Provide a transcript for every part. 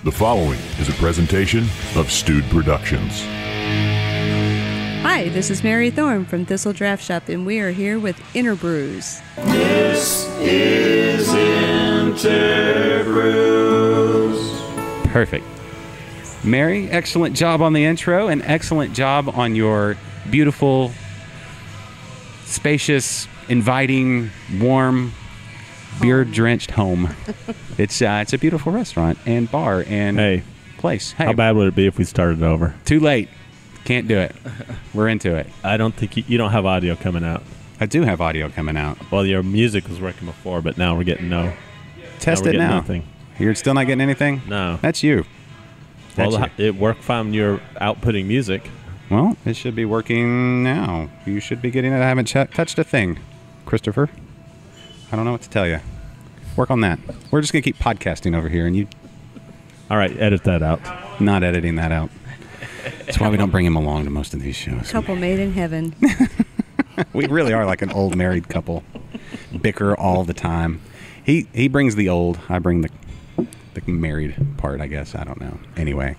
The following is a presentation of Stewed Productions. Hi, this is Mary Thorn from Thistle Draftshop, and we are here with InterBrews. This is InterBrews. Perfect. Mary, excellent job on the intro, and excellent job on your beautiful, spacious, inviting, warm, beer-drenched home. It's a beautiful restaurant and bar and place. Hey, how bad would it be if we started over? Too late. Can't do it. We're into it. I don't think you don't have audio coming out. I do have audio coming out. Well, your music was working before, but now we're getting no. Test it now. Nothing. You're still not getting anything? No. That's you. Well, it worked fine when you're outputting music. Well, it should be working now. You should be getting it. I haven't touched a thing, Christopher. I don't know what to tell you. Work on that. We're just going to keep podcasting over here, and you... All right, edit that out. Not editing that out. That's why we don't bring him along to most of these shows. Couple made in heaven. We really are like an old married couple. Bicker all the time. He brings the old. I bring the married part, I guess. I don't know. Anyway.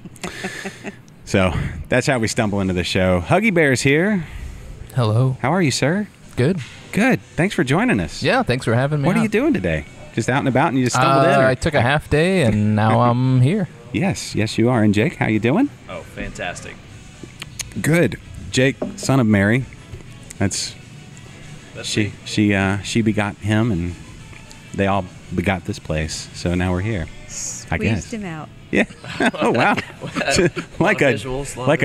So that's how we stumble into the show. Huggy Bear's here. Hello. How are you, sir? Good. Good. Thanks for joining us. Yeah, thanks for having me. What are you doing today? Just out and about and you just stumbled in? Or? I took a half day and now I'm here. Yes, you are. And Jake, how you doing? Oh, fantastic. Good. Jake, son of Mary. That's she begot him, and they all begot this place. So now we're here. I guess. Squeezed him out. Yeah. Oh wow. like a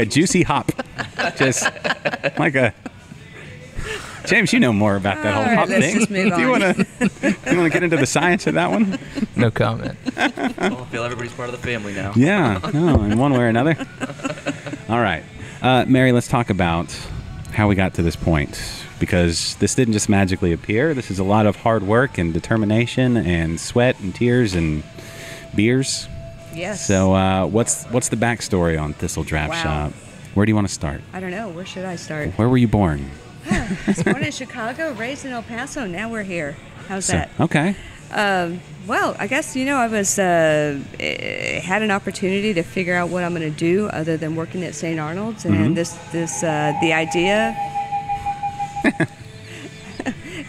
juicy hop. Just like a. James, you know more about that whole hop let's thing. Just move Do you on. want to get into the science of that one? No comment. Well, I feel everybody's part of the family now. Yeah. No, in one way or another. All right. Mary, let's talk about how we got to this point, because this didn't just magically appear. This is a lot of hard work and determination and sweat and tears and beers. Yes. So what's the backstory on Thistle Draftshop? Wow. Where do you want to start? I don't know. Where should I start? Where were you born? I was born in Chicago, raised in El Paso. Now we're here. How's that? Okay. Well, I guess, I was had an opportunity to figure out what I'm going to do other than working at St. Arnold's, and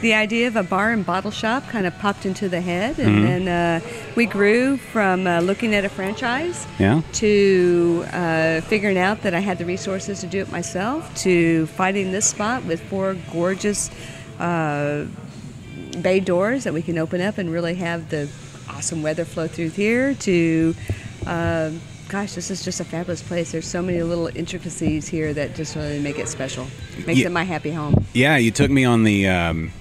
the idea of a bar and bottle shop kind of popped into the head, and then we grew from looking at a franchise to figuring out that I had the resources to do it myself, to finding this spot with 4 gorgeous bay doors that we can open up and really have the awesome weather flow through here, to this is just a fabulous place. There's so many little intricacies here that just really make it special. Makes it my happy home. Yeah, you took me on the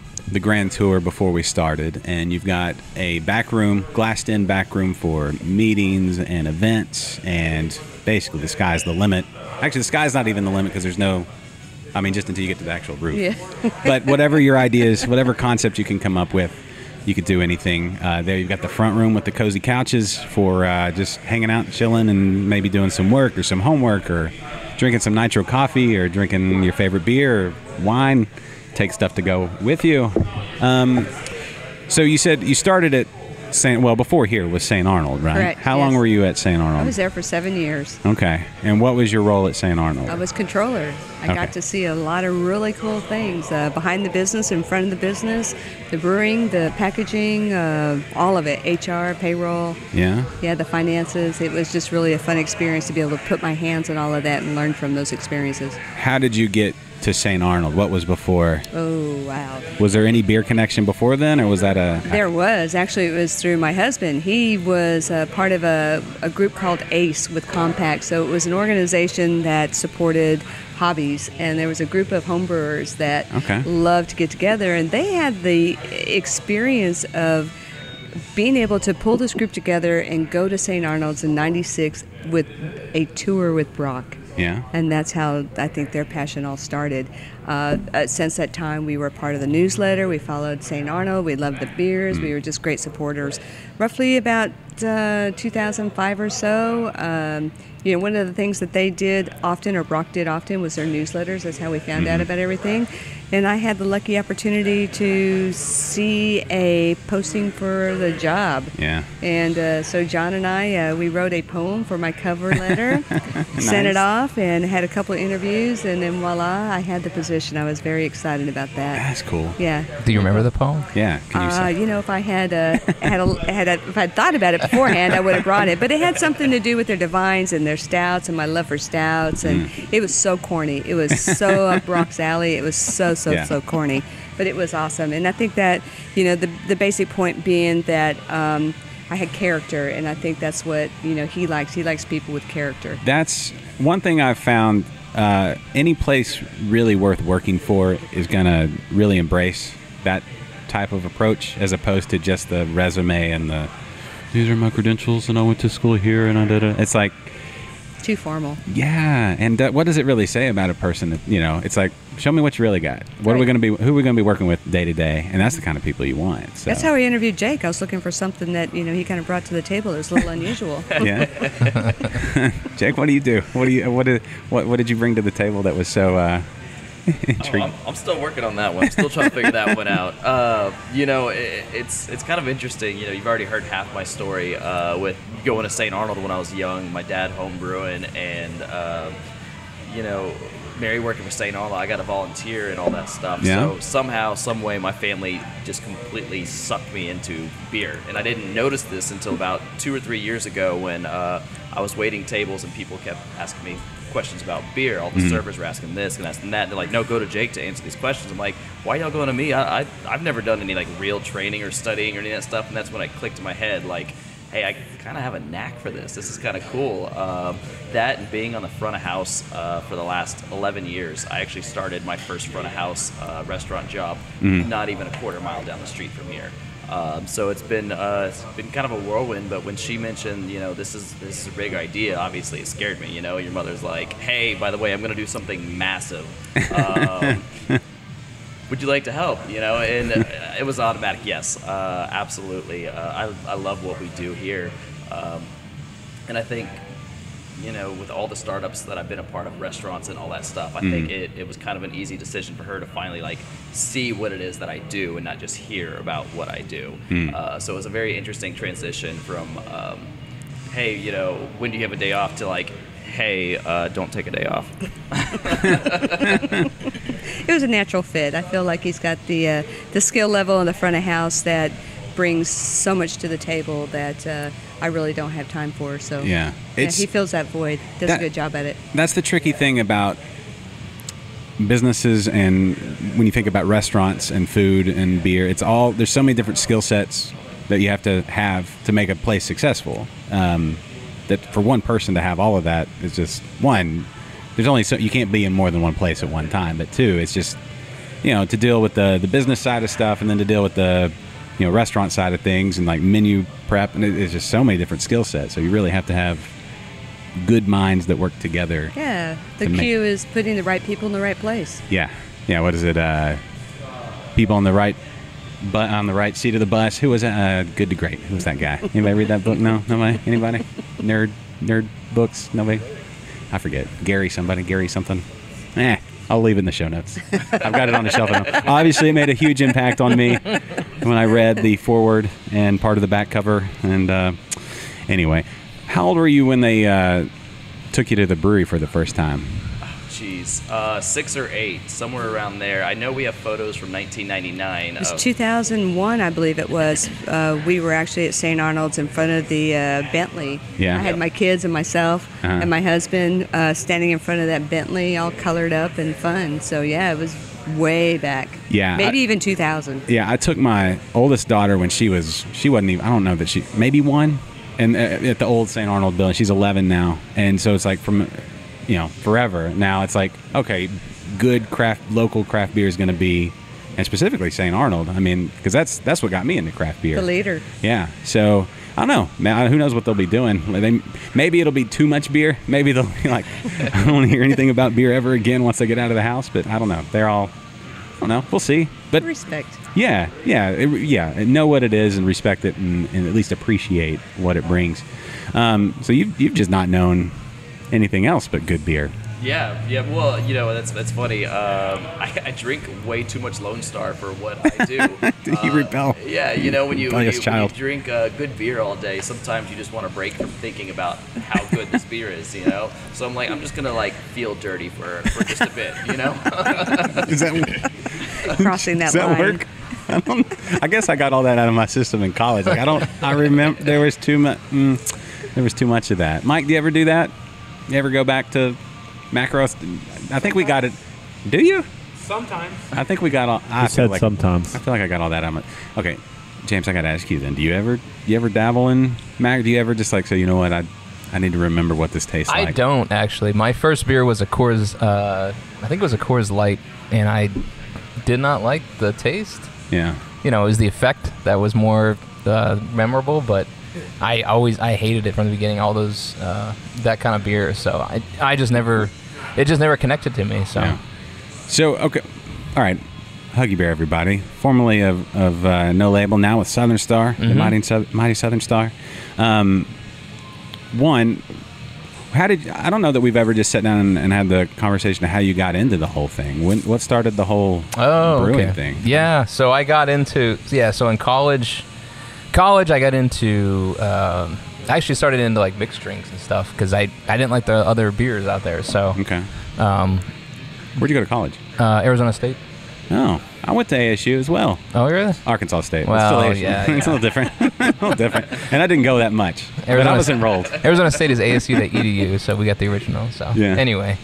grand tour before we started, and you've got a back room, glassed-in back room for meetings and events, and basically the sky's the limit. Actually, the sky's not even the limit because there's no... just until you get to the actual roof. Yeah. But whatever your ideas, whatever concept you can come up with, you could do anything. There you've got the front room with the cozy couches for just hanging out and chilling and maybe doing some work or some homework or drinking some nitro coffee or drinking your favorite beer or wine. Take stuff to go with you. So you said you started at before here was St. Arnold, right? Correct. How long were you at St. Arnold? I was there for 7 years. Okay. And what was your role at St. Arnold? I was controller. I got to see a lot of really cool things behind the business, in front of the business, the brewing, the packaging, all of it, HR, payroll. Yeah, the finances. It was just really a fun experience to be able to put my hands on all of that and learn from those experiences. How did you get to St. Arnold? What was before? Oh, wow. Was there any beer connection before then, or was that There was. Actually, it was through my husband. He was part of a group called ACE with Compact. So it was an organization that supported hobbies, and there was a group of homebrewers that loved to get together, and they had the experience of being able to pull this group together and go to St. Arnold's in '96 with a tour with Brock. Yeah. And that's how I think their passion all started. Since that time, we were part of the newsletter. We followed St. Arnold. We loved the beers. We were just great supporters. Roughly about 2005 or so. One of the things that they did often, or Brock did often, was their newsletters. That's how we found out about everything. And I had the lucky opportunity to see a posting for the job. Yeah. And so John and I, we wrote a poem for my cover letter, sent it off, and had a couple of interviews, and then voila, I had the position. I was very excited about that. That's cool. Yeah. Do you remember the poem? Yeah. Can you say? If I if I'd thought about it beforehand, I would have brought it. But it had something to do with their divines and their stouts and my love for stouts, and it was so corny. It was so up Brock's alley. It was so corny, but it was awesome. And I think that the basic point being that I had character, and I think that's what he likes. He likes people with character. That's one thing I've found. Any place really worth working for is gonna really embrace that type of approach, as opposed to just the resume and these are my credentials and I went to school here and I did it. It's like too formal. Yeah, and what does it really say about a person? That, it's like, show me what you really got. Who are we going to be working with day to day? And that's the kind of people you want. So. That's how we interviewed Jake. I was looking for something that he kind of brought to the table. It was a little unusual. Yeah. Jake, what do you do? What did you bring to the table that was so intriguing? I'm still working on that one. I'm still trying to figure that one out. It's kind of interesting. You've already heard half my story with going to St. Arnold when I was young, my dad home brewing, and Mary working for St. Arnold. I got to volunteer and all that stuff. Yeah. So somehow, some way, my family just completely sucked me into beer, and I didn't notice this until about 2 or 3 years ago when I was waiting tables and people kept asking me questions about beer. All the servers were asking this and asking that. And they're like, no, go to Jake to answer these questions. I'm like, why y'all going to me? I've never done any real training or studying or any of that stuff. And that's when I clicked in my head, hey, I kind of have a knack for this. This is kind of cool. That and being on the front of house for the last 11 years. I actually started my first front of house restaurant job not even a quarter mile down the street from here. So it's been kind of a whirlwind, but when she mentioned, this is a big idea, obviously it scared me. Your mother's like, hey, by the way, I'm going to do something massive. Would you like to help? And it was automatic, yes, absolutely. I love what we do here. And I think, with all the startups that I've been a part of, restaurants and all that stuff, I think it was kind of an easy decision for her to finally see what it is that I do and not just hear about what I do. So it was a very interesting transition from, hey, when do you have a day off, to hey, don't take a day off. It was a natural fit. I feel like he's got the skill level in the front of house that brings so much to the table that I really don't have time for. So yeah, he fills that void. Does a good job at it. That's the tricky thing about businesses, and when you think about restaurants and food and beer, there's so many different skill sets that you have to make a place successful. That for one person to have all of that is just one. There's only you can't be in more than one place at one time. But two, it's just to deal with the business side of stuff, and then to deal with the restaurant side of things, and menu prep, and it's just so many different skill sets. So you really have to have good minds that work together. Yeah, the cue is putting the right people in the right place. Yeah. What is it? People on the right seat of the bus. Who was that? Good to Great. Who was that guy? Anybody read that book? No, nobody. Anybody? Nerd books. Nobody. I forget. Gary something. I'll leave it in the show notes. I've got it on the shelf. Obviously, it made a huge impact on me when I read the foreword and part of the back cover. And anyway, how old were you when they took you to the brewery for the first time? Jeez, 6 or 8, somewhere around there. I know we have photos from 1999. It was 2001, I believe it was. We were actually at St. Arnold's in front of the Bentley. Yeah. I had my kids and myself and my husband standing in front of that Bentley, all colored up and fun. So yeah, it was way back. Yeah. Maybe even 2000. Yeah, I took my oldest daughter when she wasn't even, I don't know that maybe 1, and at the old St. Arnold building. She's 11 now, and so it's from forever. Now it's okay, good local craft beer is going to be, and specifically St. Arnold. I mean, because that's what got me into craft beer. The leader. Yeah. So I don't know, man. Who knows what they'll be doing? Maybe it'll be too much beer. Maybe they'll be I don't want to hear anything about beer ever again once they get out of the house. But I don't know. I don't know. We'll see. But Respect. yeah, and know what it is and respect it and at least appreciate what it brings. So you've just not known anything else but good beer. Yeah. Well, that's funny. I drink way too much Lone Star for what I do. You rebel. Yeah, when you child. drink good beer all day, sometimes you just want to break from thinking about how good this beer is. So I'm like, I'm just gonna feel dirty for just a bit. Is that Crossing that Does that line. work? I guess I got all that out of my system in college. I remember there was too much. There was too much of that. Mike, do you ever do that? You ever go back to macros? I think we got it. Do you? Sometimes. I think we got all. Sometimes. I feel like I got all that out of my. Okay, James, I got to ask you then. Do you ever dabble in mac? Do you ever just say, you know what, I need to remember what this tastes like? I don't actually. My first beer was a Coors. I think it was a Coors Light, and I did not like the taste. Yeah. It was the effect that was more memorable, but I hated it from the beginning. All those that kind of beer, so I just never, it just never connected to me. So, Yeah. So okay, all right, Huggy Bear, everybody, formerly of No Label, now with Southern Star, the mighty Southern Star. One, I don't know that we've ever just sat down and had the conversation of how you got into the whole thing. What started the whole brewing thing? Yeah, so I got into so in college I got into I actually started into mixed drinks and stuff because I didn't like the other beers out there. So Okay. Where'd you go to college? Arizona State. Oh, I went to ASU as well. Oh, really? Arkansas State. Well, it's still ASU. It's a little different. And I didn't go that much. But I was enrolled. Arizona State is ASU the EDU, so we got the original. So anyway,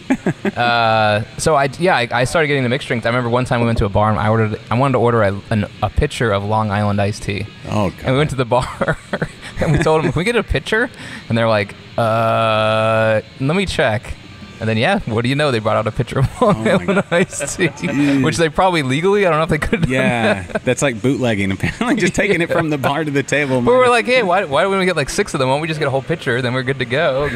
so I started getting the mixed drinks. I remember one time we went to a bar and I wanted to order a pitcher of Long Island iced tea. Oh, God. And we went to the bar and we told them, "Can we get a pitcher?" And they're like, "Let me check." And then, what do you know? They brought out a pitcher of Long Island iced tea, which they probably legally, I don't know if they could. Yeah, that's like bootlegging, apparently, just taking it from the bar to the table. But we're like, hey, why don't we get 6 of them? Why don't we just get a whole pitcher? Then we're good to go,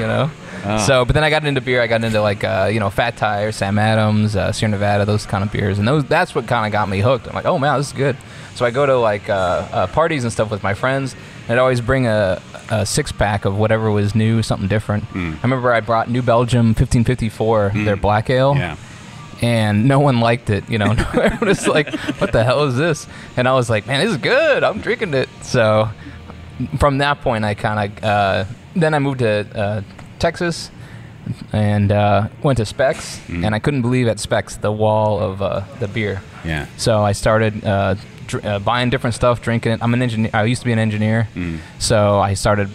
Oh. So, but then I got into beer. I got into Fat Tire, Sam Adams, Sierra Nevada, those kind of beers. And that's what kind of got me hooked. I'm like, oh, man, this is good. So I go to parties and stuff with my friends. And I'd always bring a 6-pack of whatever was new, something different. I remember I brought New Belgium 1554, their black ale. Yeah. And no one liked it, Everyone was like, what the hell is this? And I was like, man, this is good. I'm drinking it. So from that point, I kind of, then I moved to Texas and went to Specs. And I couldn't believe at Specs the wall of the beer. Yeah. So I started buying different stuff, drinking it. I'm an engineer. I used to be an engineer, so I started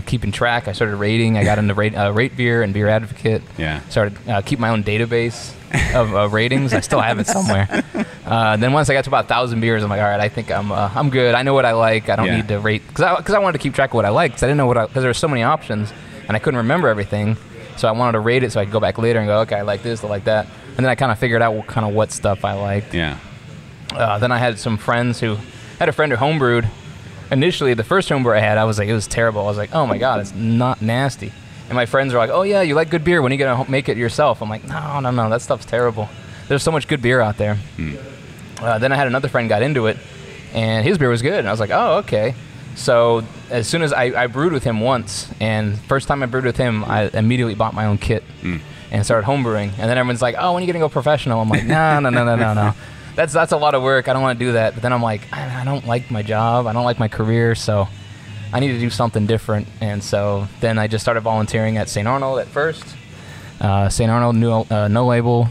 keeping track. I started rating. I got into Rate Beer and Beer Advocate. Yeah. Started keep my own database of ratings. I still have it somewhere. Then once I got to about 1,000 beers, I'm like, all right, I think I'm good. I know what I like. I don't need to rate because I wanted to keep track of what I liked because I didn't know because there were so many options and I couldn't remember everything. So I wanted to rate it so I could go back later and go, okay, I like this, I like that, and then I kind of figured out what stuff I liked. Yeah. Then I had some friends who had a friend who homebrewed. Initially, the first homebrew I had, I was like, it was terrible. I was like, oh my God, it's not nasty. And my friends were like, oh yeah, you like good beer. When are you going to make it yourself? I'm like, no, that stuff's terrible. There's so much good beer out there. Then I had another friend got into it, and his beer was good. And I was like, oh, okay. So as soon as I brewed with him once, and first time I brewed with him, I immediately bought my own kit and started homebrewing. And then everyone's like, oh, when are you going to go professional? I'm like, no. That's a lot of work. I don't want to do that. But then I'm like, I don't like my job. I don't like my career. So I need to do something different. And so then I just started volunteering at St. Arnold at first. St. Arnold, No Label,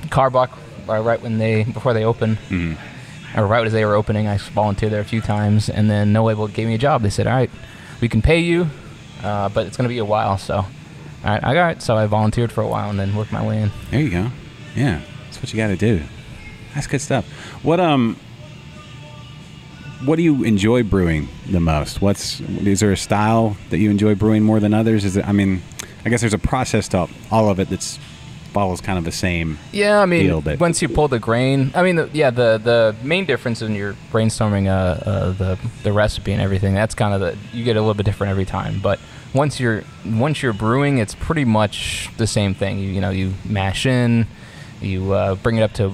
Carbuck, before they opened. Or right as they were opening, I volunteered there a few times. And then No Label gave me a job. They said, all right, we can pay you, but it's going to be a while. So, all right. So I volunteered for a while and then worked my way in. There you go. Yeah, that's what you got to do. That's good stuff. What do you enjoy brewing the most? Is there a style that you enjoy brewing more than others? I guess there's a process to all of it that's follows kind of the same deal, but once you pull the grain, the main difference in your brainstorming the recipe and everything, that's kind of you get a little bit different every time. But once you're brewing, it's pretty much the same thing. You mash in, you bring it up to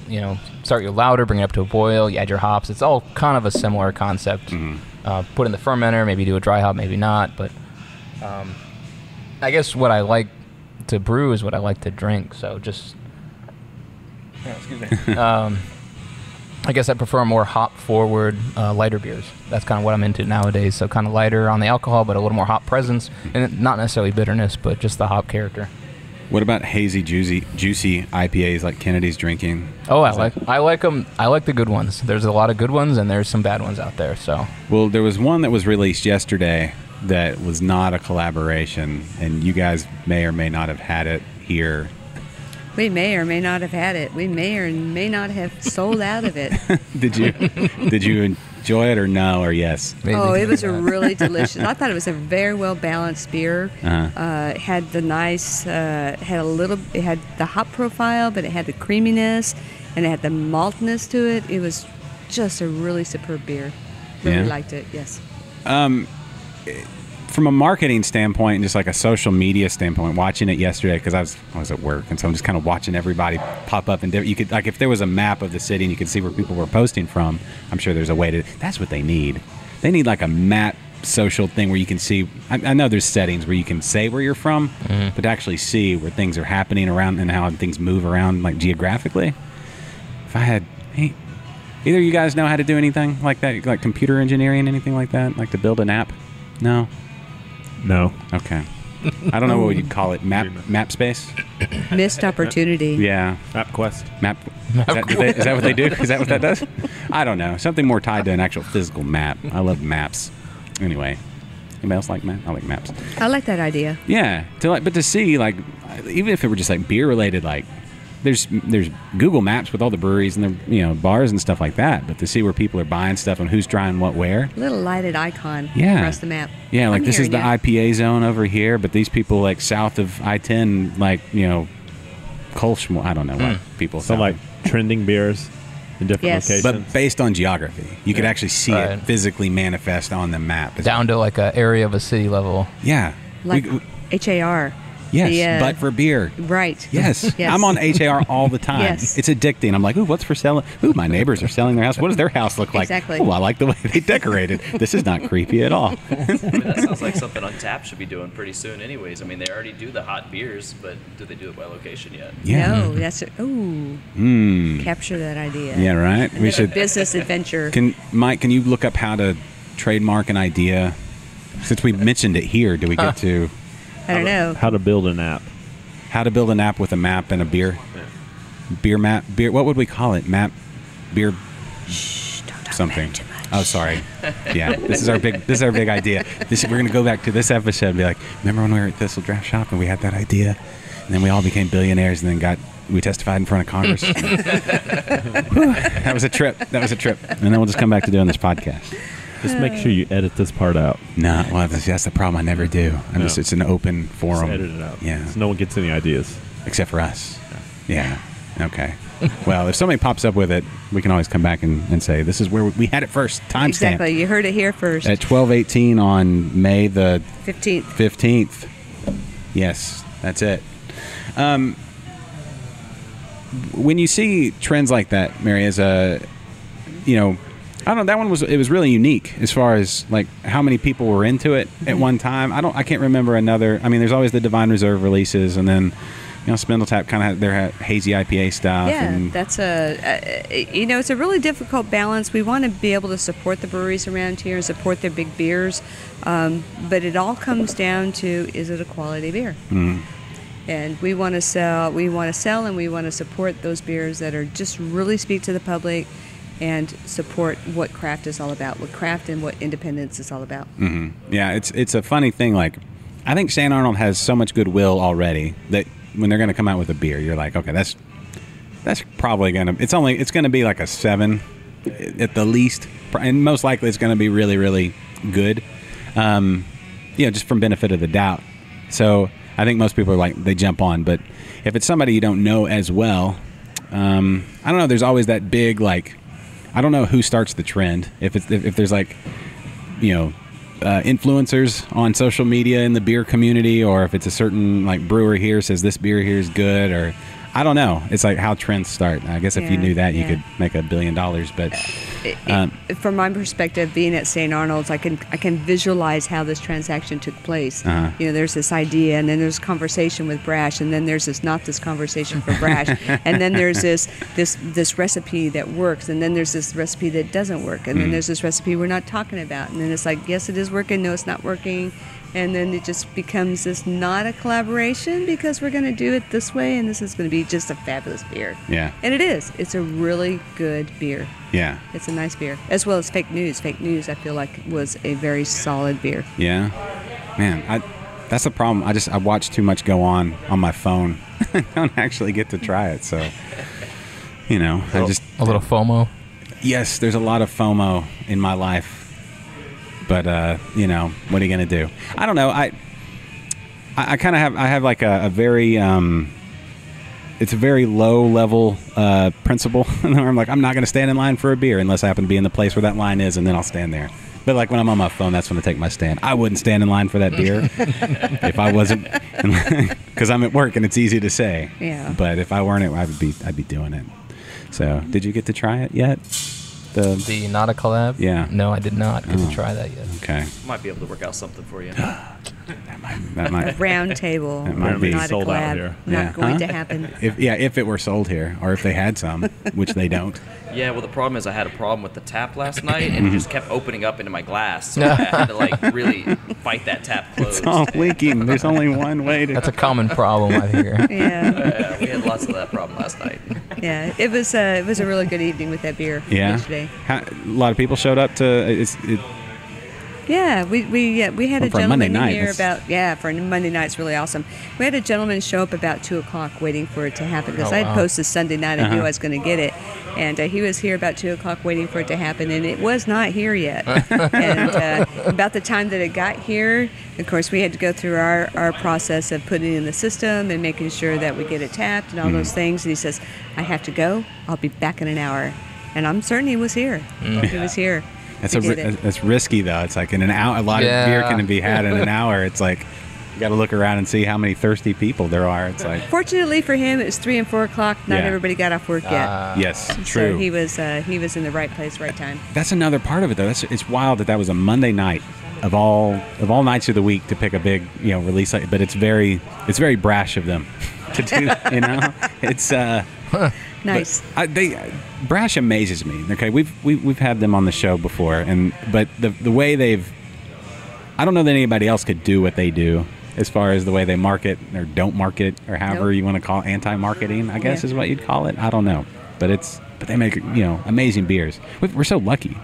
start you louder, bring it up to a boil, you add your hops. It's all kind of a similar concept. Put in the fermenter, maybe do a dry hop, maybe not. But I guess what I like to brew is what I like to drink. So just, excuse me. I guess I prefer more hop-forward, lighter beers. That's kind of what I'm into nowadays. So kind of lighter on the alcohol, but a little more hop presence, and not necessarily bitterness, but just the hop character. What about hazy, juicy IPAs like Kennedy's drinking? Oh, I like them. I like the good ones. There's a lot of good ones, and there's some bad ones out there. So. Well, there was one that was released yesterday that was not a collaboration, and you guys may or may not have had it here. We may or may not have had it. We may or may not have sold out of it. Did you enjoy it or no or yes? Maybe. Oh, it was a really delicious. I thought it was a very well balanced beer. It had the nice, it had the hop profile, but it had the creaminess and it had the maltiness to it. It was just a really superb beer. Really liked it. Yes. From a marketing standpoint and just like a social media standpoint, watching it yesterday because I was at work, and so I'm just kind of watching everybody pop up, and you could, like, if there was a map of the city and you could see where people were posting from, I'm sure there's a way to. That's what they need. They need like a map social thing where you can see. I know there's settings where you can say where you're from, but to actually see where things are happening around and how things move around like geographically. If I had, hey, either of you guys know how to do anything like that, like computer engineering, anything like that, like to build an app? No. No. Okay. I don't know what you'd call it. Map space? Missed opportunity. Yeah. MapQuest. Is that what they do? Is that what that does? I don't know. Something more tied to an actual physical map. I love maps. Anyway. Anybody else like maps? I like maps. I like that idea. Yeah. But to see, like, even if it were just like beer related, like, there's Google Maps with all the breweries and the bars and stuff like that, but to see where people are buying stuff and who's trying what where. Little lighted icon across the map. Yeah, like this is the IPA zone over here, but these people like south of I-10, like Colchmore. I don't know what people. So like trending beers in different locations, but based on geography, you could actually see it physically manifest on the map down to like an area of a city level. Yeah, like HAR. Yes, but for beer. Right. Yes. I'm on HAR all the time. Yes. It's addicting. I'm like, ooh, what's for selling? Ooh, my neighbors are selling their house. What does their house look like? Exactly. Oh, I like the way they decorated. This is not creepy at all. That sounds like something Untapped should be doing pretty soon anyways. I mean, they already do the hot beers, but do they do it by location yet? Yeah. No, that's it. Ooh. Capture that idea. Yeah, right? We should. Business adventure. Mike, can you look up how to trademark an idea? Since we mentioned it here, do we get to... I don't know. How to build an app. How to build an app with a map and a beer. Beer map. Beer. What would we call it? Map. Beer. Shh, don't talk something. Too much. Oh, sorry. Yeah, this is our big idea. We're going to go back to this episode and be like, remember when we were at Thistle Draftshop and we had that idea, and then we all became billionaires, and then we testified in front of Congress. That was a trip. And then we'll just come back to doing this podcast. Just make sure you edit this part out. No, well, that's the problem. I never do. It's an open forum. Just edit it out. Yeah. So no one gets any ideas. Except for us. Yeah. Okay. Well, if somebody pops up with it, we can always come back and say, this is where we had it first. Timestamp. Exactly. You heard it here first. At 12:18 on May the 15th. Yes, that's it. When you see trends like that, Mary, as a, I don't know. That one was really unique as far as like how many people were into it at one time. I can't remember another. I mean, there's always the Divine Reserve releases, and then Spindletap kind of had their hazy IPA stuff. Yeah, that's it's a really difficult balance. We want to be able to support the breweries around here and support their big beers, but it all comes down to, is it a quality beer? Mm. And we want to sell, and we want to support those beers that are just really speak to the public and support what craft is all about, what craft and what independence is all about. Mm-hmm. Yeah, it's a funny thing. Like, I think St. Arnold has so much goodwill already that when they're going to come out with a beer, you're like, okay, that's probably going to, it's going to be like a 7 at the least, and most likely it's going to be really, really good. Just from benefit of the doubt. So I think most people are like, they jump on, but if it's somebody you don't know as well, I don't know. There's always that big, like, I don't know who starts the trend. If there's like, influencers on social media in the beer community, or if it's a certain like brewer here says this beer here is good, or I don't know. It's like how trends start. I guess if you knew that, you could make $1 billion. But from my perspective, being at St. Arnold's, I can visualize how this transaction took place. There's this idea, and then there's conversation with Brash, and then there's this conversation for Brash, and then there's this recipe that works, and then there's this recipe that doesn't work, and then there's this recipe we're not talking about, and then it's like, yes, it is working, no, it's not working. And then it just becomes this not a collaboration because we're going to do it this way, and this is going to be just a fabulous beer. Yeah. And it is. It's a really good beer. Yeah. It's a nice beer. As well as Fake News. Fake News, I feel like, was a very solid beer. Yeah. Man, that's the problem. I watch too much go on my phone. I don't actually get to try it. So, a little FOMO. Yes, there's a lot of FOMO in my life. But what are you gonna do? I don't know. I kind of have like a very it's a very low level principle. Where I'm like, I'm not gonna stand in line for a beer unless I happen to be in the place where that line is, and then I'll stand there. But like when I'm on my phone, that's when I take my stand. I wouldn't stand in line for that beer if I wasn't, because I'm at work and it's easy to say. Yeah. But if I weren't, I'd be doing it. So, did you get to try it yet? The not a collab? Yeah. No, I did not get to try that yet. Okay. Might be able to work out something for you. That might. Round table. That might be not sold a out collab. here. Not going to happen. If it were sold here, or if they had some, which they don't. Yeah, well, the problem is I had a problem with the tap last night, and it just kept opening up into my glass. So I had to really fight that tap closed. It's all leaking. There's only one way to. That's a common problem I hear. Yeah. We had lots of that problem last night. Yeah. It was a really good evening with that beer yesterday. A lot of people showed up to. Yeah, we had a for a Monday gentleman night, here for a Monday night. It's really awesome. We had a gentleman show up about 2:00 waiting for it to happen because I had posted Sunday night. I knew I was going to get it, and he was here about 2:00 waiting for it to happen, and it was not here yet. And about the time that it got here, of course, we had to go through our process of putting it in the system and making sure that we get it tapped and all those things. And he says, "I have to go. I'll be back in an hour," and I'm certain he was here. He was here. It's risky though. It's like in an hour, a lot of beer can be had in an hour. It's like you got to look around and see how many thirsty people there are. It's like. Fortunately for him, it was 3 and 4 o'clock. Not everybody got off work yet. Yes, So true. he was in the right place, right time. That's another part of it though. It's wild that was a Monday night of all nights of the week to pick a big release. But it's very brash of them to do. It's. Nice. Brash amazes me. Okay, we've had them on the show before, but the way I don't know that anybody else could do what they do as far as the way they market or don't market or however you want to call it, anti-marketing, I guess is what you'd call it. I don't know, but they make amazing beers. We're so lucky,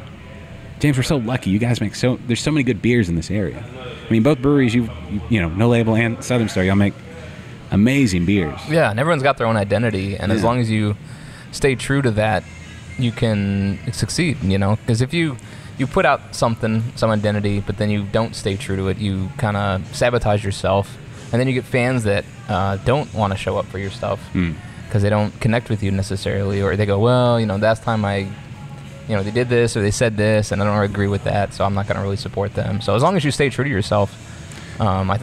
James. We're so lucky. You guys make there's so many good beers in this area. I mean, both breweries, No Label and Southern Star, y'all make amazing beers. Yeah, and everyone's got their own identity, and as long as you stay true to that, you can succeed, because if you put out some identity, but then you don't stay true to it, you kind of sabotage yourself, and then you get fans that don't want to show up for your stuff because they don't connect with you necessarily, or they go, well, last time they did this or they said this, and I don't agree with that, so I'm not going to really support them. So as long as you stay true to yourself, I think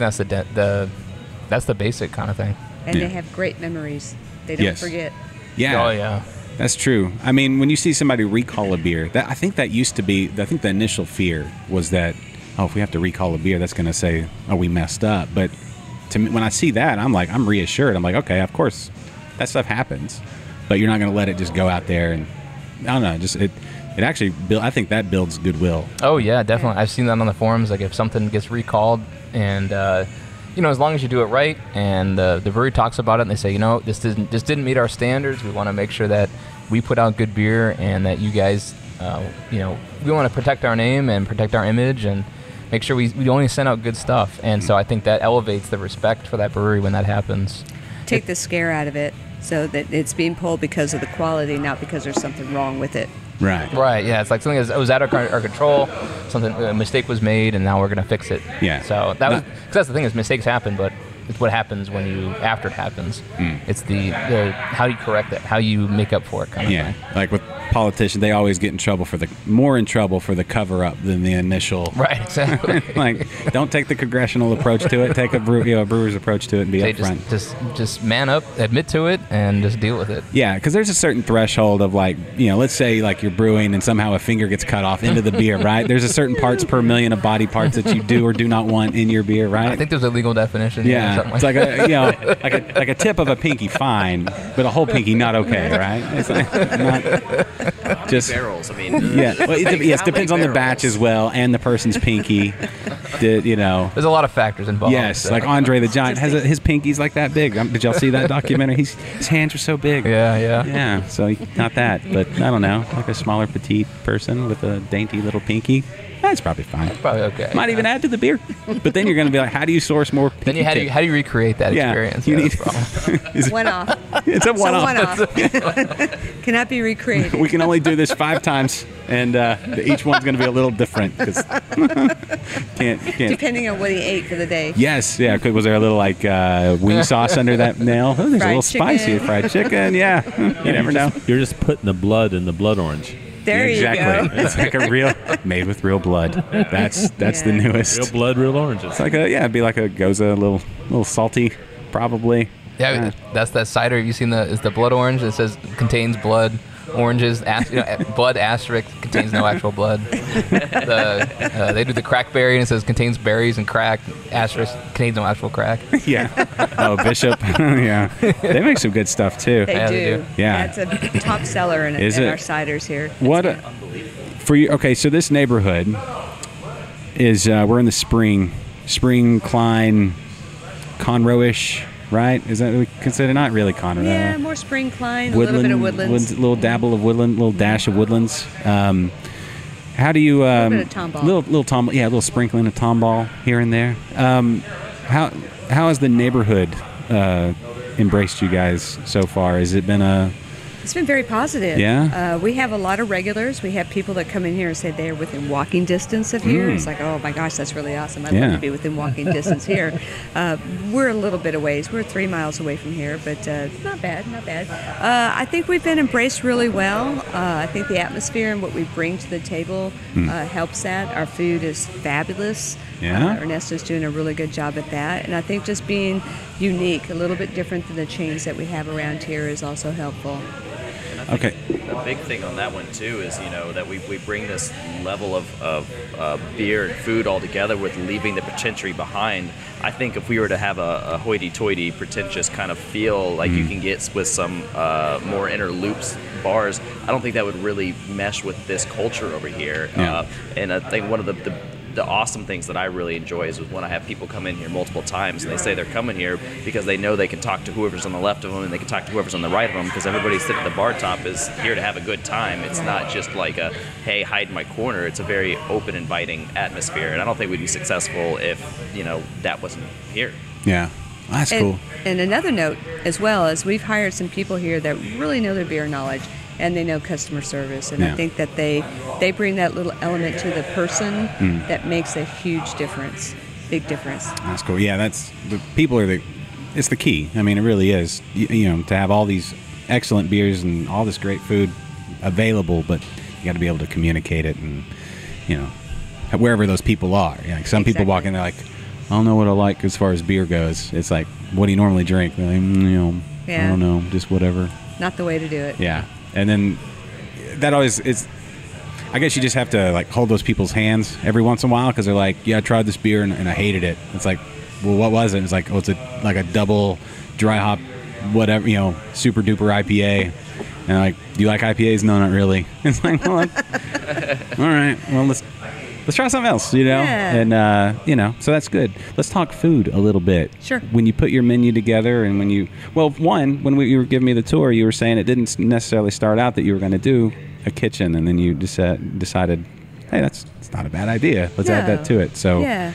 that's the basic kind of thing. And they have great memories. They don't forget. Yeah. Oh, yeah. That's true. I mean, when you see somebody recall a beer, I think that used to be, I think the initial fear was that, if we have to recall a beer, that's going to say, we messed up. But to me, when I see that, I'm reassured. I'm like, okay, of course, that stuff happens. But you're not going to let it just go out there and, I don't know, it actually, I think that builds goodwill. Oh, yeah, definitely. I've seen that on the forums. Like, if something gets recalled and, as long as you do it right, and the brewery talks about it, and they say, this didn't meet our standards. We want to make sure that we put out good beer, and that you guys, we want to protect our name and protect our image, and make sure we only send out good stuff. And so I think that elevates the respect for that brewery when that happens. Take the scare out of it, so that it's being pulled because of the quality, not because there's something wrong with it. Right, yeah. It's like something that was out of our control. A mistake was made, and now we're going to fix it. Yeah. So because that's the thing is mistakes happen, but it's what happens when you after it happens. It's the how you correct it, how you make up for it kind of thing. Like with politicians, they always get in trouble more in trouble for the cover up than the initial. Right, exactly. Like, don't take the congressional approach to it. Take a brewer's approach to it and be upfront. Just man up, admit to it, and just deal with it. Yeah, because there's a certain threshold of like, let's say like you're brewing and somehow a finger gets cut off into the beer, right? There's a certain parts per million of body parts that you do or do not want in your beer, right? I think there's a legal definition. Yeah, it's like like a tip of a pinky, fine, but a whole pinky, not okay, right? It's like not just barrels. I mean, well, it depends on the batch as well and the person's pinky. There's a lot of factors involved. Yes, so. Like Andre the Giant his pinky's like that big. Did y'all see that documentary? His hands are so big. Yeah. So not that, but I don't know, like a smaller petite person with a dainty little pinky. That's probably fine. That's probably okay. Might even add to the beer. But then you're going to be like, how do you source more pinky? Then how do you recreate that experience? You need one-off. It's a one-off. Cannot be recreated. We can only do this 5 times, and each one's going to be a little different. Can't. Depending on what he ate for the day. Yes, yeah. Was there a little like wing sauce under that nail? Oh, there's a little spicy fried chicken. Yeah, you never know. You're just putting the blood in the blood orange. There you go. It's like made with real blood. That's the newest. Real blood, real oranges. It's like it'd be like a Goza, a little salty, probably. Yeah, that's that cider. Have you seen is the blood orange? It says contains blood, oranges, blood asterisk contains no actual blood. They do the crackberry and it says contains berries and crack asterisk contains no actual crack. Yeah. Oh, Bishop. Yeah. They make some good stuff too. They do. Yeah. That's a top seller in our ciders here. For you? Okay, so this neighborhood is we're in the spring Klein, Conroe-ish. Right? Is that what we consider? Not really Conroe. Yeah, more spring Klein, a little bit of woodlands. A little dabble of woodland, little dash of woodlands. How do you... a little bit of tomball. Little tomball, yeah, a little sprinkling of tomball here and there. How has the neighborhood embraced you guys so far? Has it been It's been very positive. Yeah? We have a lot of regulars. We have people that come in here and say they're within walking distance of here. It's like, oh my gosh, that's really awesome. I'd love to be within walking distance here. We're a little bit away. We're 3 miles away from here, but not bad. I think we've been embraced really well. I think the atmosphere and what we bring to the table helps that. Our food is fabulous. Yeah. Ernesto's doing a really good job at that. And I think just being unique, a little bit different than the chains that we have around here is also helpful. Okay. A big thing on that one too is that we bring this level of beer and food all together with leaving the pretentiously behind. I think if we were to have a hoity-toity, pretentious kind of feel like you can get with some more inner loops bars, I don't think that would really mesh with this culture over here. Yeah. And I think one of the awesome things that I really enjoy is when I have people come in here multiple times and they say they're coming here because they know they can talk to whoever's on the left of them and they can talk to whoever's on the right of them because everybody sitting at the bar top is here to have a good time. It's not just like a, hey, hide in my corner. It's a very open, inviting atmosphere, and I don't think we'd be successful if, that wasn't here. Yeah. That's cool. And another note as well is we've hired some people here that really know their beer knowledge and they know customer service, and I think that they bring that little element to the person that makes a huge difference, big difference. That's cool. Yeah, it's the key. I mean, it really is. To have all these excellent beers and all this great food available, but you got to be able to communicate it, and wherever those people are. Like some people walk in, they're like, I don't know what I like as far as beer goes. It's like, what do you normally drink? They're like, I don't know, just whatever. Not the way to do it. Yeah. And then that always is, I guess you just have to like hold those people's hands every once in a while because they're like, yeah, I tried this beer and I hated it. It's like, well, what was it? It's like, it's like a double dry hop, whatever, super duper IPA. And like, do you like IPAs? No, not really. It's like, well, all right, well, let's try something else, and so that's good. Let's talk food a little bit. Sure. When you put your menu together, and when you you were giving me the tour, you were saying it didn't necessarily start out that you were going to do a kitchen, and then you decided, hey, that's not a bad idea. Let's add that to it. So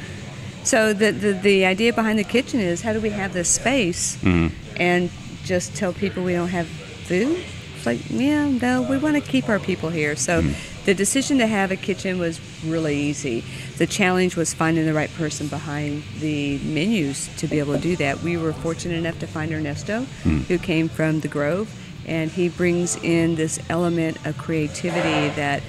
So the idea behind the kitchen is how do we have this space and just tell people we don't have food? It's like, yeah, no, we want to keep our people here. So the decision to have a kitchen was really easy. The challenge was finding the right person behind the menus to be able to do that. We were fortunate enough to find Ernesto, who came from the Grove, and he brings in this element of creativity that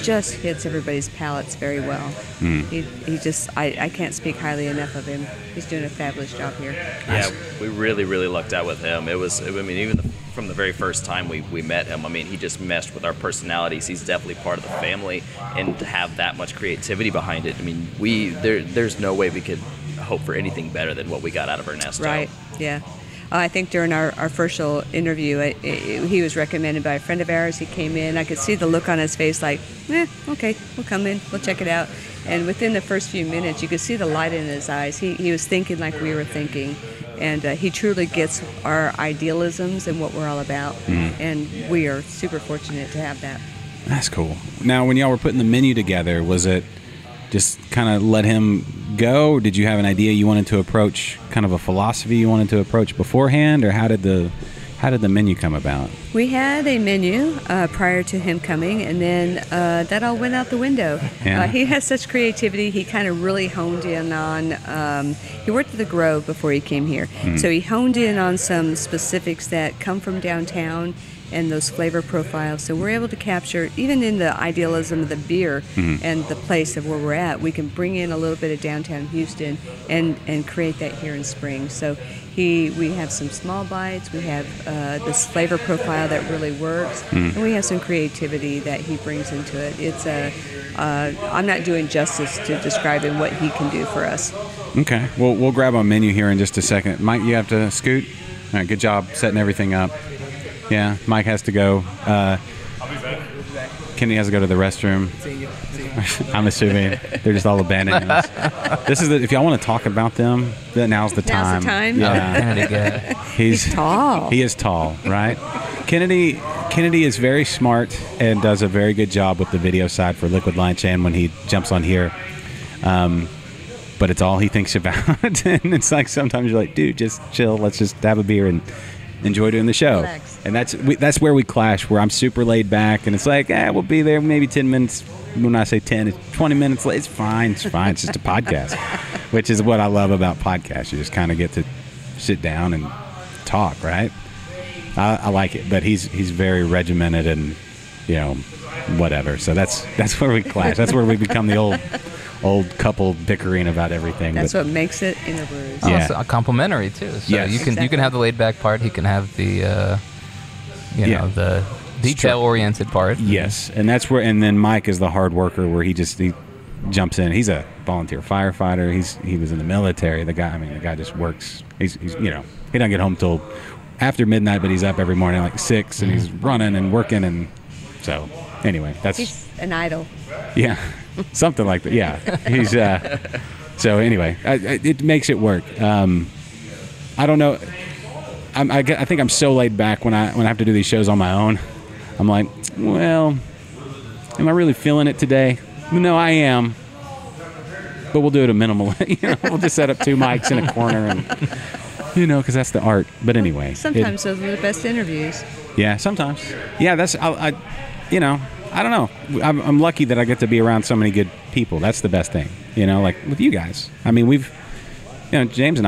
just hits everybody's palates very well. He just, I can't speak highly enough of him. He's doing a fabulous job here. Yeah, we really, really lucked out with him. It was, I mean, even from the very first time we met him, I mean, he just meshed with our personalities. He's definitely part of the family, and to have that much creativity behind it, I mean, there's no way we could hope for anything better than what we got out of Ernesto. Right, yeah. I think during our first interview, he was recommended by a friend of ours. He came in. I could see the look on his face like, okay, we'll come in. We'll check it out. And within the first few minutes, you could see the light in his eyes. He was thinking like we were thinking. And he truly gets our idealisms and what we're all about. And we are super fortunate to have that. That's cool. Now, when y'all were putting the menu together, was it just kind of let him go? Did you have an idea you wanted to approach, kind of a philosophy you wanted to approach beforehand, or how did the menu come about? We had a menu prior to him coming, and then that all went out the window. Yeah. He has such creativity. He kind of really honed in on, he worked at the Grove before he came here. So he honed in on some specifics that come from downtown and those flavor profiles. So we're able to capture, even in the idealism of the beer and the place of where we're at, we can bring in a little bit of downtown Houston and create that here in Spring. So we have some small bites, we have this flavor profile that really works, and we have some creativity that he brings into it. It's I'm not doing justice to describing what he can do for us. Okay, well, we'll grab a menu here in just a second. Mike, you have to scoot? All right, good job setting everything up. Yeah, Mike has to go. Kenny has to go to the restroom. I'm assuming they're just all abandoning us. This is if y'all want to talk about them, then now's the time. Now's the time? Yeah. He's tall. He is tall, right? Kennedy is very smart and does a very good job with the video side for Liquid Lunch and when he jumps on here. But it's all he thinks about. And it's like sometimes you're like, dude, just chill. Let's just have a beer and enjoy doing the show. Relax. And that's where we clash, where I'm super laid back and it's like, we'll be there maybe 10 minutes. When I say 10, it's 20 minutes late. It's fine. It's just a podcast, which is what I love about podcasts. You just kind of get to sit down and talk, right? I like it, but he's very regimented and, whatever. So that's where we clash. That's where we become the old couple bickering about everything. That's what makes it InterBrews. Oh, so complimentary too. So yes. you can have the laid back part. He can have the the detail-oriented part. Yes, and that's where. And then Mike is the hard worker, where he jumps in. He's a volunteer firefighter. He was in the military. The guy just works. He's he doesn't get home till after midnight, but he's up every morning like 6, and he's running and working. And so anyway, He's an idol. Yeah, something like that. Yeah, he's. So anyway, it makes it work. I don't know. I think I'm so laid back when I have to do these shows on my own. I'm like, well, am I really feeling it today? No, I am. But we'll do it a minimal. We'll just set up 2 mics in a corner, and because that's the art. But anyway, sometimes those are the best interviews. Yeah, sometimes. Yeah, that's I don't know. I'm lucky that I get to be around so many good people. That's the best thing. Like with you guys. I mean, we've. James,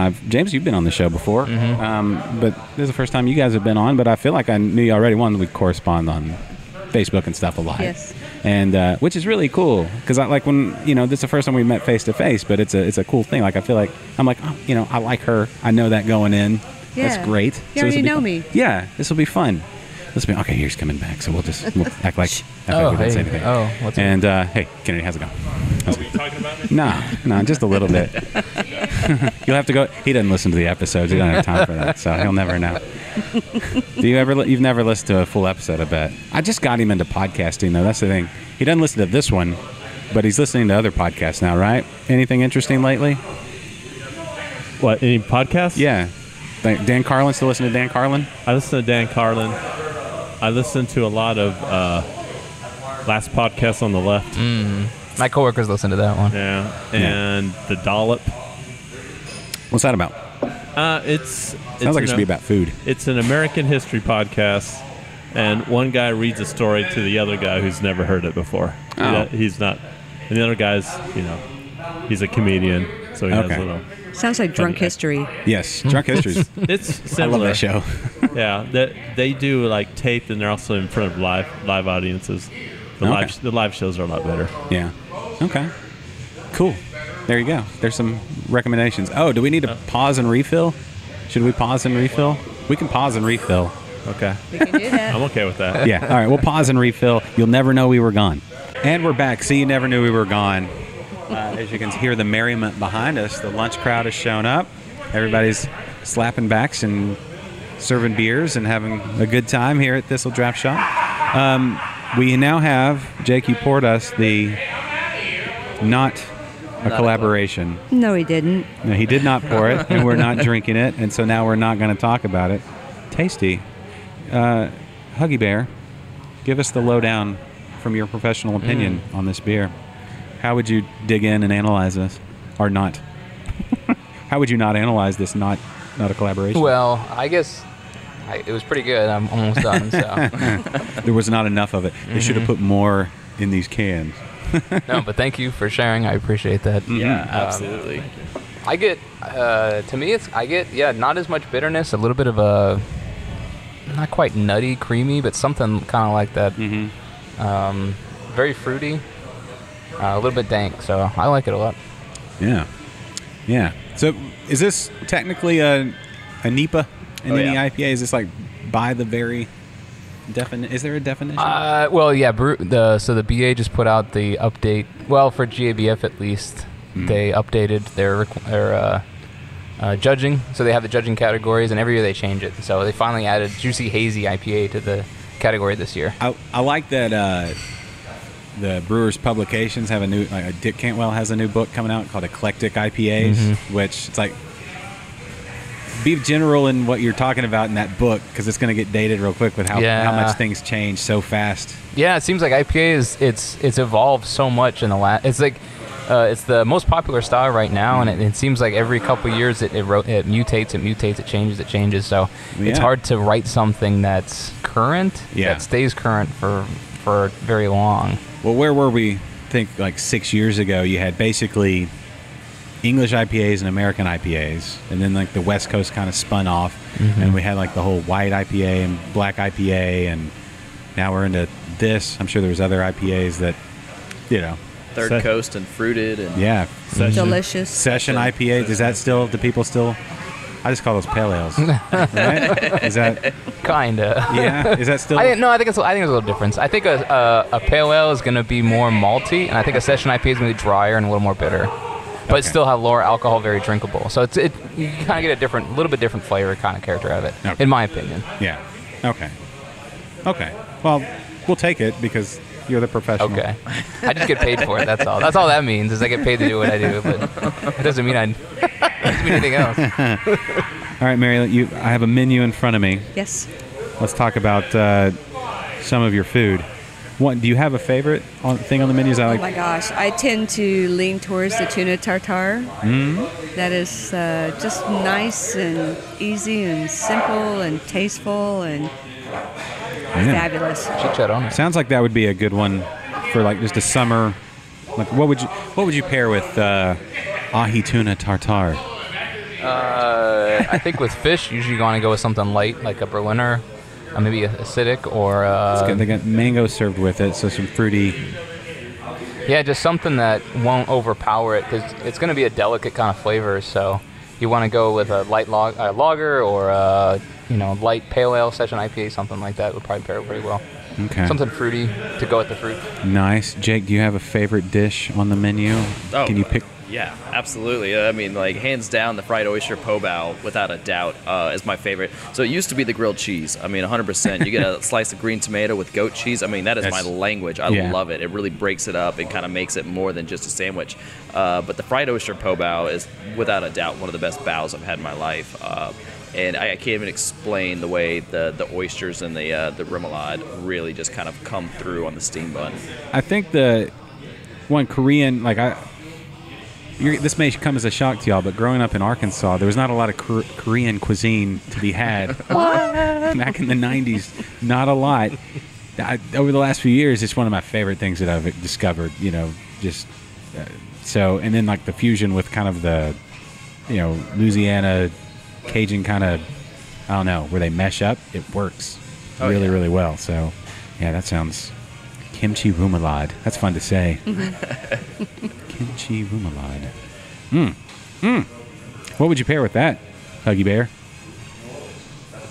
you've been on the show before, but this is the first time you guys have been on, but I feel like I knew you already. We correspond on Facebook and stuff a lot. Yes. And which is really cool, because I like when, this is the first time we met face to face, but it's a cool thing. Like, I feel like, I'm like, I like her. I know that going in. Yeah. That's great. You already know me. Yeah, this will be fun. Okay, here's coming back, so we'll act like we didn't say anything. What's and hey, Kennedy, how's it going? Are you talking about me? No, just a little bit. You'll have to go. He doesn't listen to the episodes. He doesn't have time for that, so he'll never know. You've never listened to a full episode, I bet. I just got him into podcasting, though. That's the thing. He doesn't listen to this one, but he's listening to other podcasts now, right? Anything interesting lately? What, any podcasts? Yeah. Dan Carlin, still listen to Dan Carlin? I listen to Dan Carlin. I listen to a lot of Last Podcast on the Left. My coworkers listen to that one. Yeah. And The Dollop. What's that about? Sounds like it should be about food. It's an American history podcast, and one guy reads a story to the other guy who's never heard it before. Oh. He's not, and the other guy's, he's a comedian, so he has a little. Sounds like drunk history. Yes, drunk history. It's I love similar. that show. Yeah, they do like taped, and they're also in front of live audiences. The live shows are a lot better. Yeah. Okay. Cool. There you go. There's some recommendations. Oh, do we need to pause and refill? Should we pause and refill? We can pause and refill. Okay. We can do that. I'm okay with that. Yeah. All right. We'll pause and refill. You'll never know we were gone. And we're back. See, you never knew we were gone. As you can hear the merriment behind us, the lunch crowd has shown up. Everybody's slapping backs and serving beers and having a good time here at Thistle Draftshop. We now have, Jake, you poured us the not a collaboration. No, he didn't. No, he did not pour it, and we're not drinking it, and so now we're not going to talk about it. Tasty. Huggy Bear, give us the lowdown from your professional opinion on this beer. How would you dig in and analyze this? Or not? How would you not analyze this not a collaboration? Well, I guess it was pretty good. I'm almost done. So There was not enough of it. They should have put more in these cans. no, but thank you for sharing. I appreciate that. Yeah, absolutely. I get to me I get not as much bitterness, a little bit of a not quite nutty, creamy, but something kind of like that. Very fruity, a little bit dank. So I like it a lot. Yeah. Yeah. So is this technically a NEPA in any IPA? Is this like by the very definition? Is there a definition? Well, yeah. So the BA just put out the update. Well, for GABF at least, they updated their judging. So they have the judging categories, and every year they change it. So they finally added Juicy Hazy IPA to the category this year. I like that the Brewers Publications have a new, Dick Cantwell has a new book coming out called Eclectic IPAs, which it's like, be general in what you're talking about in that book, because it's going to get dated real quick with how much things change so fast. Yeah, it seems like IPA it's evolved so much in the last. It's like it's the most popular style right now, and it seems like every couple of years it mutates, it changes. So it's hard to write something that's current, that stays current for very long. Well, where were we? Think like 6 years ago, you had basically English IPAs and American IPAs, and then like the West Coast kind of spun off, and we had like the whole white IPA and black IPA, and now we're into this. I'm sure there was other IPAs that, Third Coast and fruited and delicious session IPAs. Is that still? Do people still? I just call those pale ales. Right? Is that kinda? Yeah. Is that still? I think it's a little different. I think a pale ale is going to be more malty, and I think a session IPA is going to be drier and a little more bitter, but still have lower alcohol, very drinkable. So you kind of get a little bit different flavor kind of character of it, in my opinion. Yeah. Okay. Well, we'll take it because you're the professional. Okay. I just get paid for it. That's all. That's all that means, is I get paid to do what I do. But it doesn't mean anything else. All right, Mary, I have a menu in front of me. Yes. Let's talk about some of your food. Do you have a favorite thing on the menus? Oh my gosh, I tend to lean towards the tuna tartare. That is just nice and easy and simple and tasteful and fabulous. Chit chat on it. Sounds like that would be a good one for like just a summer. Like what would you pair with ahi tuna tartare? I think with fish, usually you want to go with something light, like a Berliner, maybe acidic, or they got mango served with it, so some fruity. Yeah, just something that won't overpower it, because it's going to be a delicate kind of flavor. So you want to go with a light lager or light pale ale session IPA, something like that would probably pair it pretty well. Okay. Something fruity to go with the fruit. Nice. Jake, do you have a favorite dish on the menu? Can you pick? Yeah, absolutely. I mean, like, hands down, the fried oyster po bao, without a doubt, is my favorite. So it used to be the grilled cheese. I mean, 100%. You get a slice of green tomato with goat cheese. I mean, that's my language. I love it. It really breaks it up and kind of makes it more than just a sandwich. But the fried oyster po bao is, without a doubt, one of the best baos I've had in my life. And I can't even explain the way the oysters and the remoulade really just kind of come through on the steam bun. I think the one Korean, this may come as a shock to y'all, but growing up in Arkansas, there was not a lot of Korean cuisine to be had. Back in the 90s, not a lot. Over the last few years, it's one of my favorite things that I've discovered, so, and then like the fusion with kind of the, Louisiana Cajun kind of, I don't know, where they mesh up, it works really well. So, yeah, that sounds kimchi remoulade. That's fun to say. Kimchi remoulade. What would you pair with that, Huggy Bear?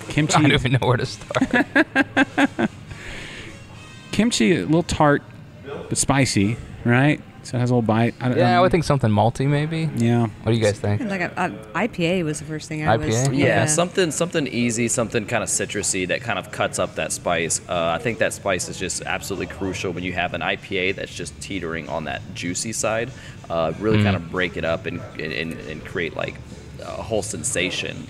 Kimchi. I don't even know where to start. Kimchi, a little tart, but spicy, right? So it has a little bite. I would think something malty, maybe. Yeah. What do you guys think? Like IPA was the first thing I was. IPA? Yeah, something easy, something kind of citrusy that kind of cuts up that spice. I think that spice is just absolutely crucial when you have an IPA that's just teetering on that juicy side. Really kind of break it up and create like a whole sensation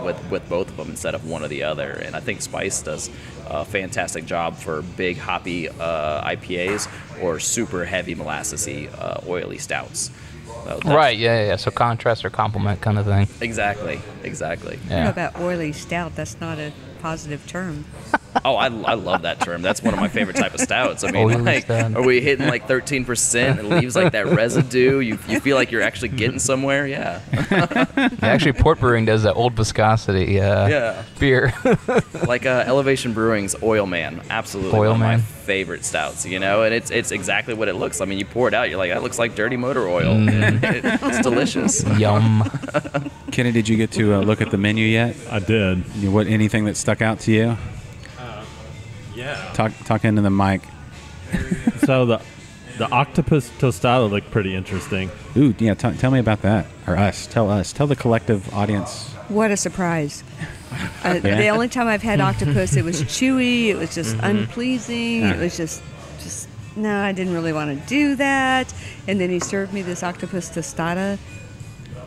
with both of them instead of one or the other. And I think spice does a fantastic job for big hoppy IPAs or super heavy molassesy oily stouts. Right, yeah. So contrast or complement kind of thing. Exactly. I don't know about oily stout. That's not a positive term. Oh, I love that term. That's one of my favorite type of stouts. I mean, like, are we hitting like 13%? It leaves like that residue. You feel like you're actually getting somewhere. Yeah. Actually, Port Brewing does that old viscosity beer. Like Elevation Brewing's Oil Man. Absolutely Oil one of my Man. favorite stouts, and it's exactly what it looks. I mean, you pour it out, you're like, that looks like dirty motor oil. It's delicious. Yum. Kenny, did you get to look at the menu yet? I did. Anything that stuck out to you? Yeah. Talk into the mic. So the octopus tostada looked pretty interesting. Ooh, yeah. Tell me about that, or us. Tell the collective audience. What a surprise. The only time I've had octopus, it was chewy. It was just unpleasing. It was just no, I didn't really want to do that. And then he served me this octopus tostada.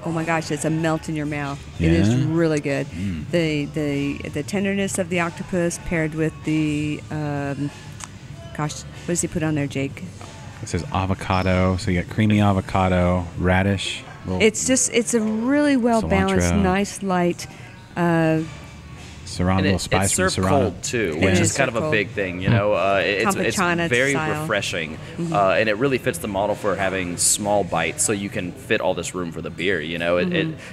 Oh my gosh, it's a melt in your mouth. Yeah? It is really good. The tenderness of the octopus paired with the what does he put on there, Jake? It says avocado, so you got creamy avocado, radish. It's a really well balanced, cilantro. Nice light. Serrano, little spice it's from served Serrano. cold too, Yeah. which It is is kind of served a cold. big thing. It's Campechana very style. refreshing, and it really fits the model for having small bites, so you can fit all this room for the beer.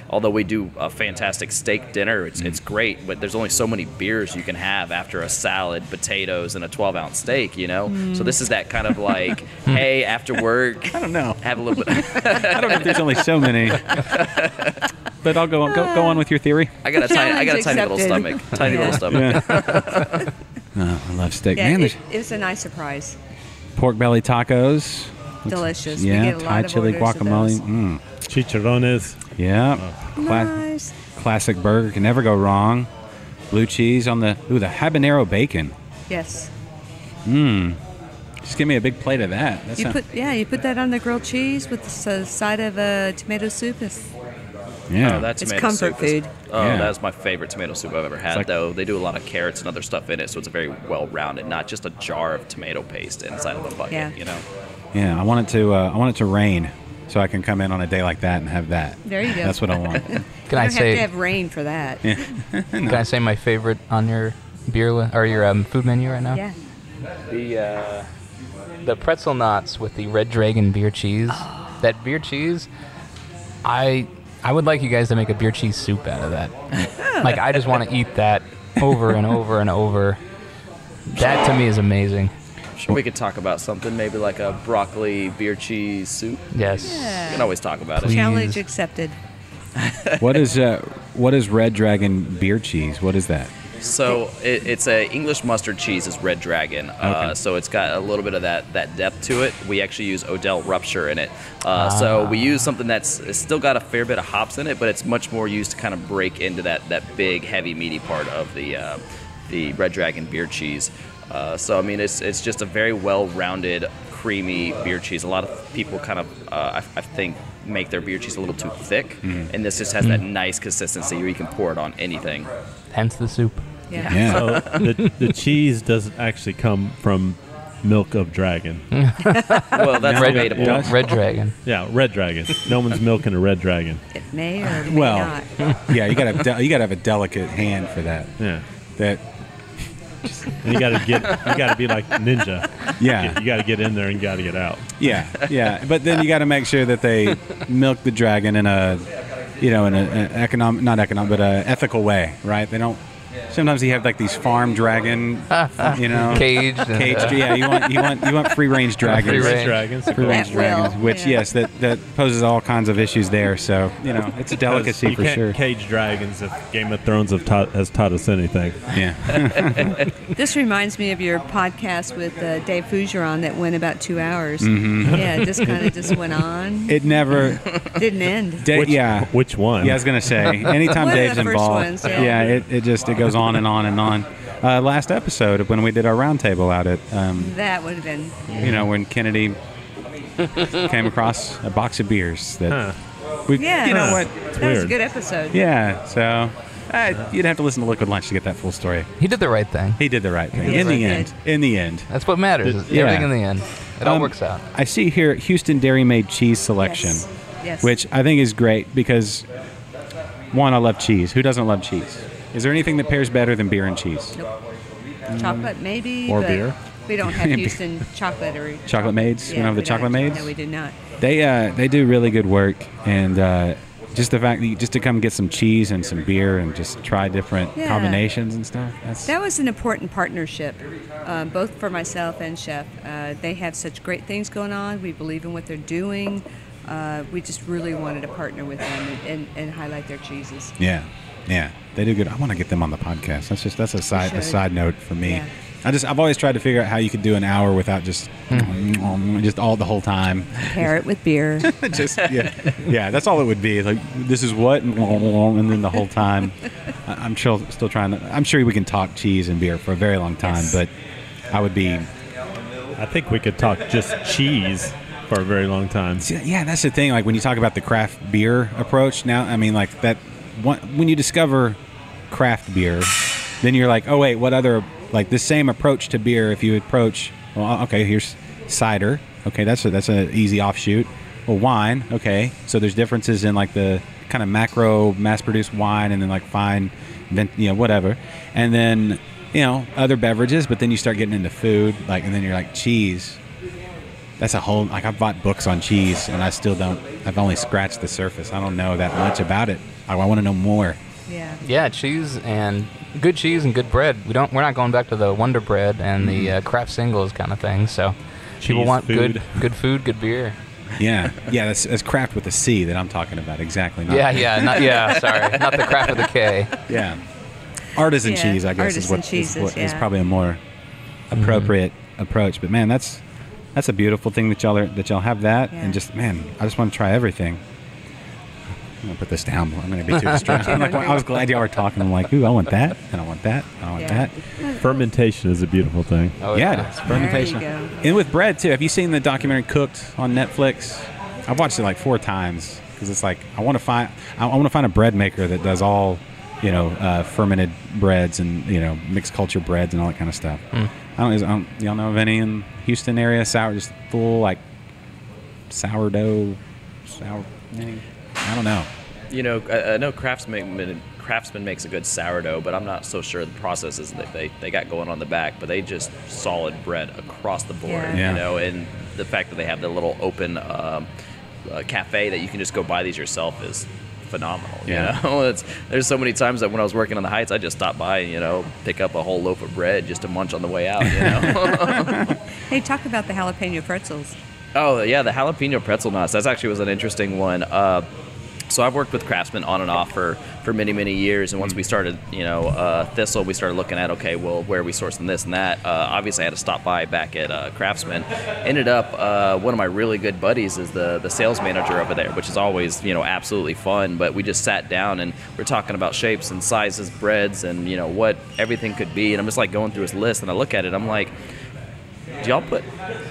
Although we do a fantastic steak dinner, it's great, but there's only so many beers you can have after a salad, potatoes, and a 12-ounce steak. So this is that kind of like, hey, after work, I don't know. have a little bit. I don't know if there's only so many. But I'll go on with your theory. I got a tiny little Challenge stomach. Tiny little stomach. I love steak. Yeah, Man, it was a nice surprise. pork belly tacos. Delicious. We Yeah, get a lot Thai of chili orders of those. guacamole. Chicharrones. Yeah. Nice. Classic burger. Can never go wrong. Blue cheese on the habanero bacon. Yes. Just give me a big plate of that. You put that on the grilled cheese with the side of tomato soup. Yeah. Oh, that It's tomato comfort soup is- food. Yeah. That is my favorite tomato soup I've ever had. like- Though they do a lot of carrots and other stuff in it, so it's very well rounded, not just a jar of tomato paste inside of a bucket. Yeah. Yeah, I want it to rain so I can come in on a day like that and have that. There you go. That's what I want. Can You I don't have say? to have rain for that. Can I say my favorite on your beer or your food menu right now? Yeah. The pretzel knots with the Red Dragon beer cheese. That beer cheese, I would like you guys to make a beer cheese soup out of that. Like, I just want to eat that over and over and over. That to me is amazing. Sure, we could talk about something, maybe like a broccoli beer cheese soup. Yes. We can always talk about it. Please. Challenge accepted. What is Red Dragon beer cheese? What is that? So it's a English mustard cheese is Red Dragon. Okay. So it's got a little bit of that depth to it. We actually use Odell Rupture in it. So we use something it's still got a fair bit of hops in it, but it's much more used to kind of break into that big, heavy, meaty part of the Red Dragon beer cheese. So I mean, it's just a very well-rounded, creamy beer cheese. A lot of people kind of, I think, make their beer cheese a little too thick, and this just has that nice consistency where you can pour it on anything. Hence the soup. Yeah. Yeah. So the cheese doesn't actually come from milk of dragon. Well, that's debatable. Red dragon. Yeah, red dragon. No one's milking a red dragon. It may or may not. Yeah, you gotta have a delicate hand for that. Yeah. That. And you gotta be like ninja. Yeah. You gotta get in there and you gotta get out. Yeah. But then you got to make sure that they milk the dragon in a, ethical way, right? They don't. Sometimes you have like these farm dragon, Caged. Yeah, you want free range dragons. Free range dragons, which that poses all kinds of issues there. So it's a delicacy you for can't sure. Cage dragons if Game of Thrones has taught us anything. Yeah. This reminds me of your podcast with Dave Fougeron that went about 2 hours. Mm-hmm. Yeah, it just kind of just went on. It never didn't end. Which one? Yeah, I was gonna say. Anytime One of Dave's the first involved, ones, yeah. it goes on and on and on. Last episode when we did our roundtable out at that would have been. When Kennedy came across a box of beers that we. Yeah, you know what? That was a good episode. Yeah, so you'd have to listen to Liquid Lunch to get that full story. He did the right thing. He did the right thing He in the did. end. In the end, That's what matters. Is Yeah. Everything in the end. It all works out. I see here Houston Dairy Made cheese selection, Yes. which I think is great because one, I love cheese. Who doesn't love cheese? Is there anything that pairs better than beer and cheese? Nope. Chocolate maybe. Or but beer. We don't have Houston chocolate or Chocolate Maids? Yeah, You don't have the we Chocolate don't. Maids? No, we do not. They do really good work, and just the fact that just to come get some cheese and some beer and just try different Yeah. combinations and stuff. That was an important partnership, both for myself and Chef. They have such great things going on. We believe in what they're doing. We just really wanted to partner with them and highlight their cheeses. Yeah, they do good. I want to get them on the podcast. That's a side note for me. Yeah. I've always tried to figure out how you could do an hour without just all the whole time. Pair it with beer. That's all it would be. Like, this is what, and then the whole time. I'm still trying to. I'm sure we can talk cheese and beer for a very long time, Yes. but I would be. I think we could talk just cheese for a very long time. Yeah, that's the thing. Like when you talk about the craft beer approach now, I mean, like that. When you discover craft beer, then you're like, oh wait, what other like the same approach to beer? If you approach, well, okay, here's cider. Okay, that's an easy offshoot. Well, wine. Okay, so there's differences in like the kind of macro mass-produced wine and then like fine, whatever, and then other beverages. But then you start getting into food, like, and then you're like cheese. That's a whole, like, I've bought books on cheese and I still don't, I've only scratched the surface. I don't know that much about it. I want to know more. Yeah. Yeah, cheese and good bread. We're not going back to the Wonder Bread and the craft singles kind of thing. So people Cheese, want food. good food, good beer. Yeah, that's craft with a C that I'm talking about. Exactly. Not, Sorry, not the craft with a K. Yeah. Artisan Yeah, cheese, I guess, artisan is cheeses, probably a more appropriate approach. But man, that's a beautiful thing that y'all have that, Yeah. and just man, I just want to try everything. I'm gonna put this down. I'm gonna be too distracted. I was glad y'all were talking. I'm like, ooh, I want that, and I want that, and I want Yeah. that. Fermentation is a beautiful thing. Oh, Yeah, it's fermentation. There you go. And with bread too. Have you seen the documentary Cooked on Netflix? I've watched it like 4 times because it's like I want to find a bread maker that does all fermented breads and mixed culture breads and all that kind of stuff. Y'all know of any in Houston area? Just full like sourdough. I don't know. I know Craftsman makes a good sourdough, but I'm not so sure the processes that they got going on the back. But they just solid bread across the board, Yeah. and the fact that they have the little open cafe that you can just go buy these yourself is phenomenal. Yeah. There's so many times that when I was working on the Heights, I just stopped by and pick up a whole loaf of bread just to munch on the way out. Hey, talk about the jalapeno pretzels. Oh yeah, the jalapeno pretzel nuts. That actually was an interesting one. So I've worked with Craftsman on and off for many, many years, and once we started, Thistle, we started looking at, okay, well, where are we sourcing this and that? Obviously, I had to stop by back at Craftsman. Ended up, one of my really good buddies is the sales manager over there, which is always, absolutely fun. But we just sat down and we're talking about shapes and sizes, breads, and what everything could be. And I'm just like going through his list, and I look at it, I'm like, do y'all put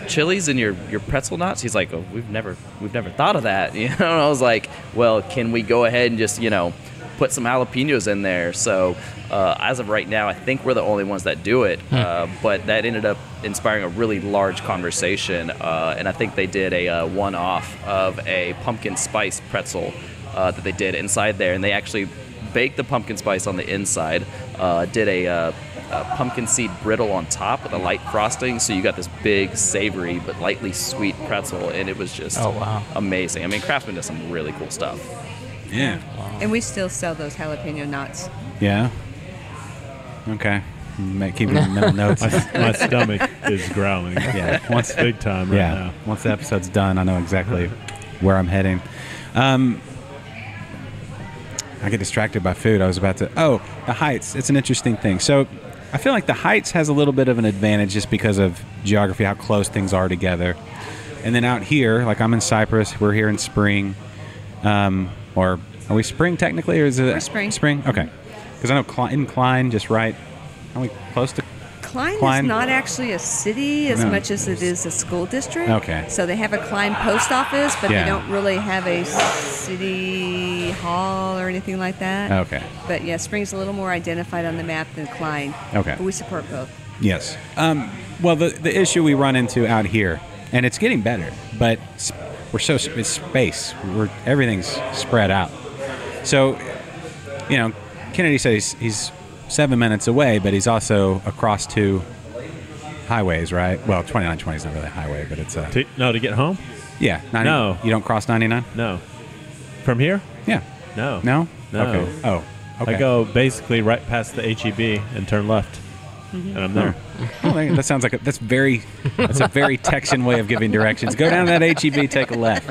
chilies in your pretzel knots? He's like, oh, we've never thought of that. And I was like, well, can we go ahead and just put some jalapenos in there. So as of right now, I think we're the only ones that do it. But that ended up inspiring a really large conversation. And I think they did a one-off of a pumpkin spice pretzel that they did inside there. And they actually baked the pumpkin spice on the inside, did a pumpkin seed brittle on top with a light frosting, so you got this big, savory, but lightly sweet pretzel, and it was just amazing. I mean, Craftsman does some really cool stuff. Yeah. And we still sell those jalapeno knots. Yeah. Okay. Keeping mental notes. My stomach is growling. Yeah. Big time right now. Once the episode's done, I know exactly where I'm heading. I get distracted by food. I was about to... Oh, the Heights. It's an interesting thing. So I feel like the Heights has a little bit of an advantage just because of geography, how close things are together. And then out here, like I'm in Cypress. We're here in spring. Or are we spring technically? Or is it... We're spring. Spring? Okay. Because I know in Klein, just right. Are we close to... Klein is not actually a city as much as it is a school district. Okay. So they have a Klein post office, but Yeah. they don't really have a city hall or anything like that. Okay. But yeah, Spring's a little more identified on the map than Klein. Okay. But we support both. Yes. Well, the issue we run into out here, and it's getting better, but it's space. Everything's spread out. So, Kennedy says he's 7 minutes away, but he's also across two highways, right? Well, 2920 is not really a highway, but it's a... To get home? Yeah. 90, No. You don't cross 99? No. From here? Yeah. No. No? No. Okay. Oh, okay. I go basically right past the HEB and turn left, and I'm there. Oh, that sounds like that's a very Texan way of giving directions. Go down to that HEB, take a left.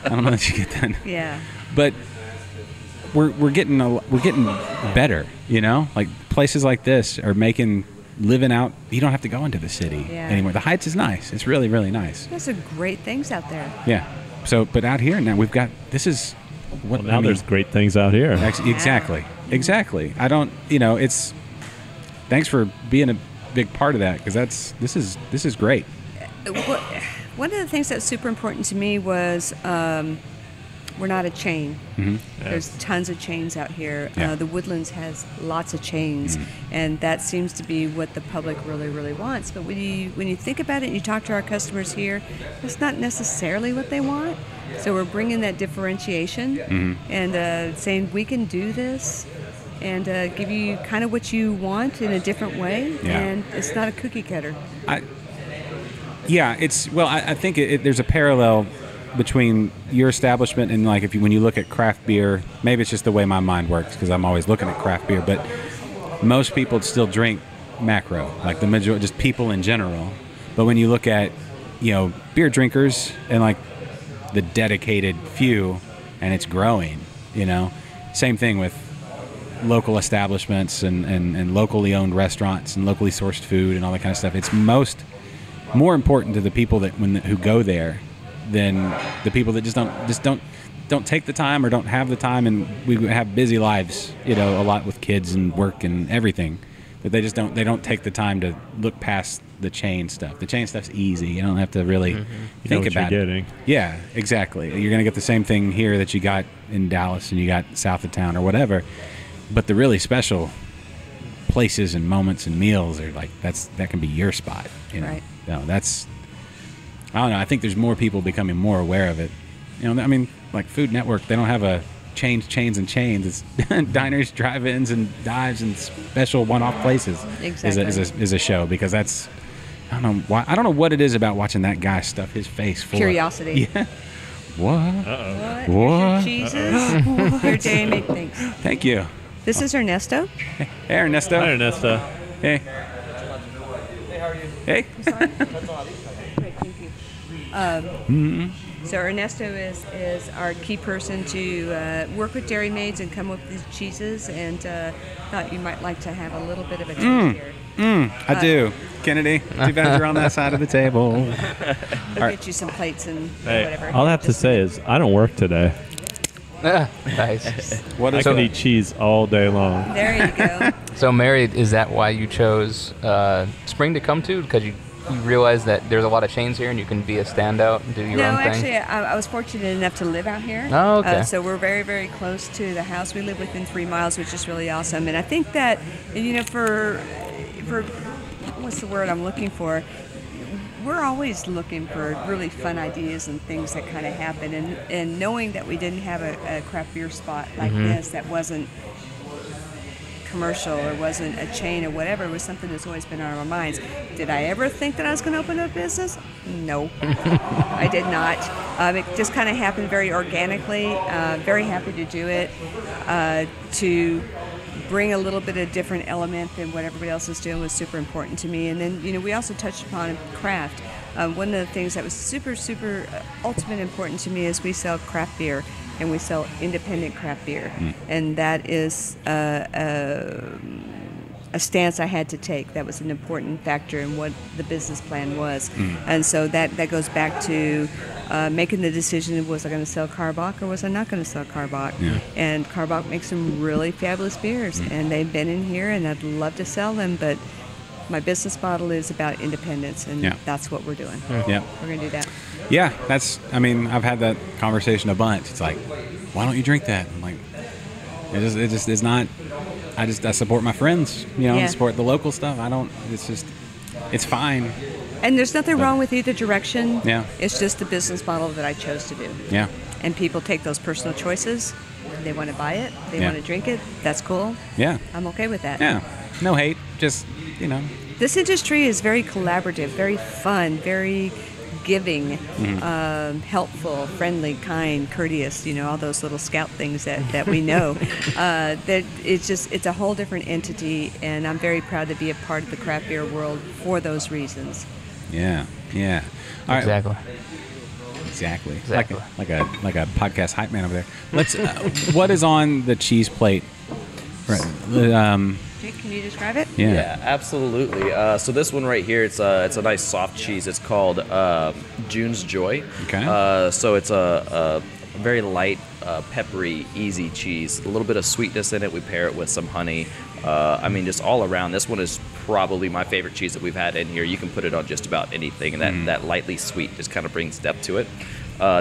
I don't know that you get that. Yeah. But we're getting better, Like places like this are making living out. You don't have to go into the city anymore. The Heights is nice. It's really, really nice. There's some great things out there. Yeah. So, but out here now we've got what Well, now there's great things out here. Exactly. I don't. It's. Thanks for being a big part of that because this is great. One of the things that's super important to me was we're not a chain. Mm-hmm. There's tons of chains out here. Yeah. The Woodlands has lots of chains, and that seems to be what the public really, really wants. But when you think about it and you talk to our customers here, that's not necessarily what they want. So we're bringing that differentiation and saying we can do this and give you kind of what you want in a different way, and it's not a cookie cutter. I think there's a parallel between your establishment and like when you look at craft beer. Maybe it's just the way my mind works because I'm always looking at craft beer, but most people still drink macro, like the majority, just people in general. But when you look at beer drinkers and like the dedicated few, and it's growing, same thing with local establishments and locally owned restaurants and locally sourced food and all that kind of stuff. It's more important to the people who go there than the people that just don't take the time or don't have the time, and we have busy lives, a lot with kids and work and everything, that they don't take the time to look past the chain stuff. The chain stuff's easy. You don't have to really think about it. Yeah, exactly. You're going to get the same thing here that you got in Dallas and you got south of town or whatever. But the really special places and moments and meals are like that can be your spot. Right. No, I don't know. I think there's more people becoming more aware of it. Like Food Network, they don't have a chains and chains. It's diners, drive-ins, and dives and special one-off places. Exactly. Is a show because that's I don't know why. I don't know what it is about watching that guy stuff his face full Curiosity. Yeah. What? What? Here's your cheeses. Your dairy thanks. Thank you. This is Ernesto. Hey, Ernesto. Hi, Ernesto. Hey. Hey, how are you? Hey. Great, thank you. So Ernesto is our key person to work with Dairy Maids and come up with these cheeses, and thought you might like to have a little bit of a taste here. I do. Kennedy, too bad you're on that side of the table. We'll get you some plates and whatever. All I have to say is I don't work today. Nice. I can eat cheese all day long. There you go. So, Mary, is that why you chose Spring to come to? Because you you realized that there's a lot of chains here and you can be a standout and do your own thing? No, actually, I was fortunate enough to live out here. Oh, okay. So we're very, very close to the house. We live within 3 miles, which is really awesome. And I think that, for what's the word I'm looking for? We're always looking for really fun ideas and things that kind of happen. And knowing that we didn't have a craft beer spot like this that wasn't commercial or wasn't a chain or whatever, was something that's always been on our minds. Did I ever think that I was going to open a business? No, I did not. It just kind of happened very organically. Very happy to do it, to bring a little bit of different element than what everybody else is doing was super important to me. And then, we also touched upon craft. One of the things that was super, super ultimate important to me is we sell craft beer and we sell independent craft beer. And that is a stance I had to take. That was an important factor in what the business plan was. And so that goes back to making the decision, was I going to sell Carbach or was I not going to sell Carbach? And Carbach makes some really fabulous beers, and they've been in here, and I'd love to sell them, but my business model is about independence, and that's what we're doing. Yeah. We're going to do that. Yeah, I've had that conversation a bunch. It's like, why don't you drink that? I'm like, it just is not. I support my friends, support the local stuff. It's fine. And there's nothing wrong with either direction. Yeah. It's just the business model that I chose to do. Yeah. And people take those personal choices. They want to buy it. They want to drink it. That's cool. Yeah. I'm okay with that. Yeah. No hate. Just, This industry is very collaborative, very fun, very giving, helpful, friendly, kind, courteous, all those little scout things that we know. That it's a whole different entity, and I'm very proud to be a part of the craft beer world for those reasons. Yeah. Yeah. All right. Exactly. Like a podcast hype man over there. Let's. What is on the cheese plate? Jake, can you describe it? Yeah, absolutely. So this one right here, it's a nice soft cheese. It's called June's Joy. Okay. So it's a very light, peppery, easy cheese. A little bit of sweetness in it. We pair it with some honey. Just all around. This one is probably my favorite cheese that we've had in here. You can put it on just about anything, and that lightly sweet just kind of brings depth to it.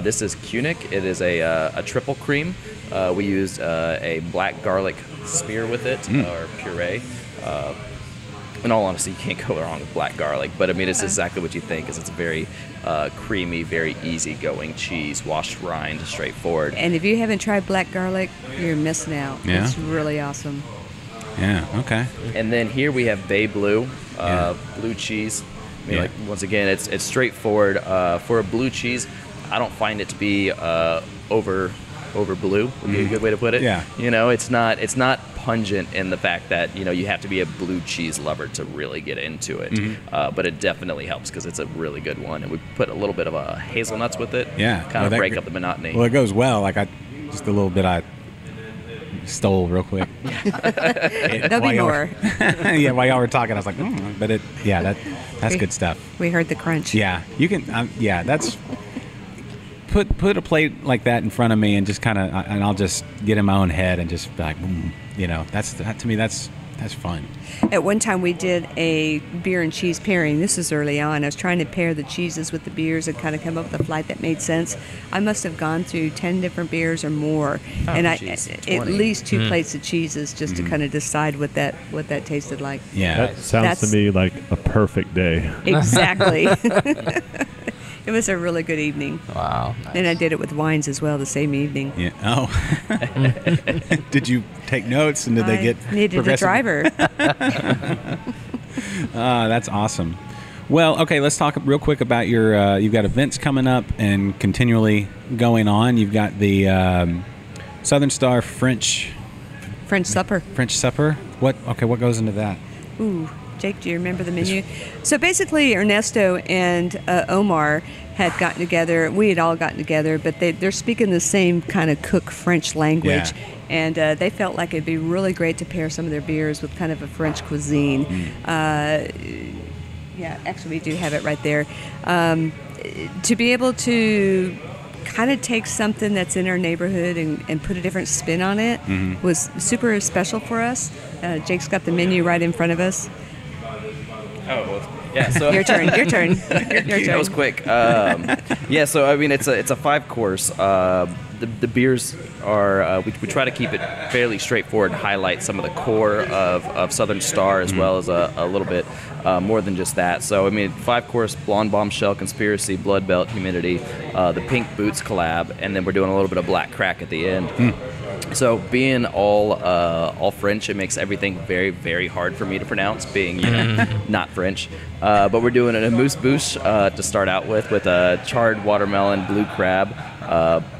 This is Kunick. It is a triple cream. We used a black garlic smear with it, or puree. In all honesty, you can't go wrong with black garlic, but it's exactly what you think. It's a very creamy, very easygoing cheese, washed rind, straightforward. And if you haven't tried black garlic, you're missing out. Yeah. It's really awesome. Yeah. Okay. And then here we have Bay Blue, blue cheese. Once again, it's straightforward. For a blue cheese, I don't find it to be over blue would be a good way to put it. Yeah. It's not pungent in the fact that you have to be a blue cheese lover to really get into it. But it definitely helps because it's a really good one, and we put a little bit of hazelnuts with it. Yeah. Kind of break up the monotony. Well, it goes well. Just a little bit I stole real quick. There'll be more. Yeah, while y'all were talking, I was like, but that's good stuff. We heard the crunch. Yeah, you can. That's. Put a plate like that in front of me and just and I'll just get in my own head and just be like, to me that's fun. At one time we did a beer and cheese pairing. This is early on. I was trying to pair the cheeses with the beers and kind of come up with a flight that made sense. I must have gone through 10 different beers or more, and at least 2 plates of cheeses just to kind of decide what that tasted like. Yeah, that sounds to me like a perfect day. Exactly. It was a really good evening. Wow. Nice. And I did it with wines as well the same evening. Yeah. Oh. Did you take notes, and did they get needed a driver. That's awesome. Well, okay, let's talk real quick about your you've got events coming up and continually going on. You've got the Southern Star French Supper. French Supper. What goes into that? Ooh. Jake, do you remember the menu? So basically, Ernesto and Omar had gotten together. We had all gotten together, but they're speaking the same kind of cook French language. Yeah. And they felt like it'd be really great to pair some of their beers with kind of a French cuisine. Actually, we do have it right there. To be able to kind of take something that's in our neighborhood and put a different spin on it was super special for us. Jake's got the menu right in front of us. Oh, well, Yeah, so Your turn. Your turn. Your that turn. was quick. Yeah, so I mean, it's a 5-course. The beers are we try to keep it fairly straightforward and highlight some of the core of Southern Star as well as a little bit more than just that. So I mean, 5-course: Blonde Bombshell, Conspiracy, Blood Belt, Humidity, the Pink Boots collab, and then we're doing a little bit of Black Crack at the end. So being all French, it makes everything very, very hard for me to pronounce, being not French. But we're doing a Moose Bouche to start out with a charred watermelon, blue crab,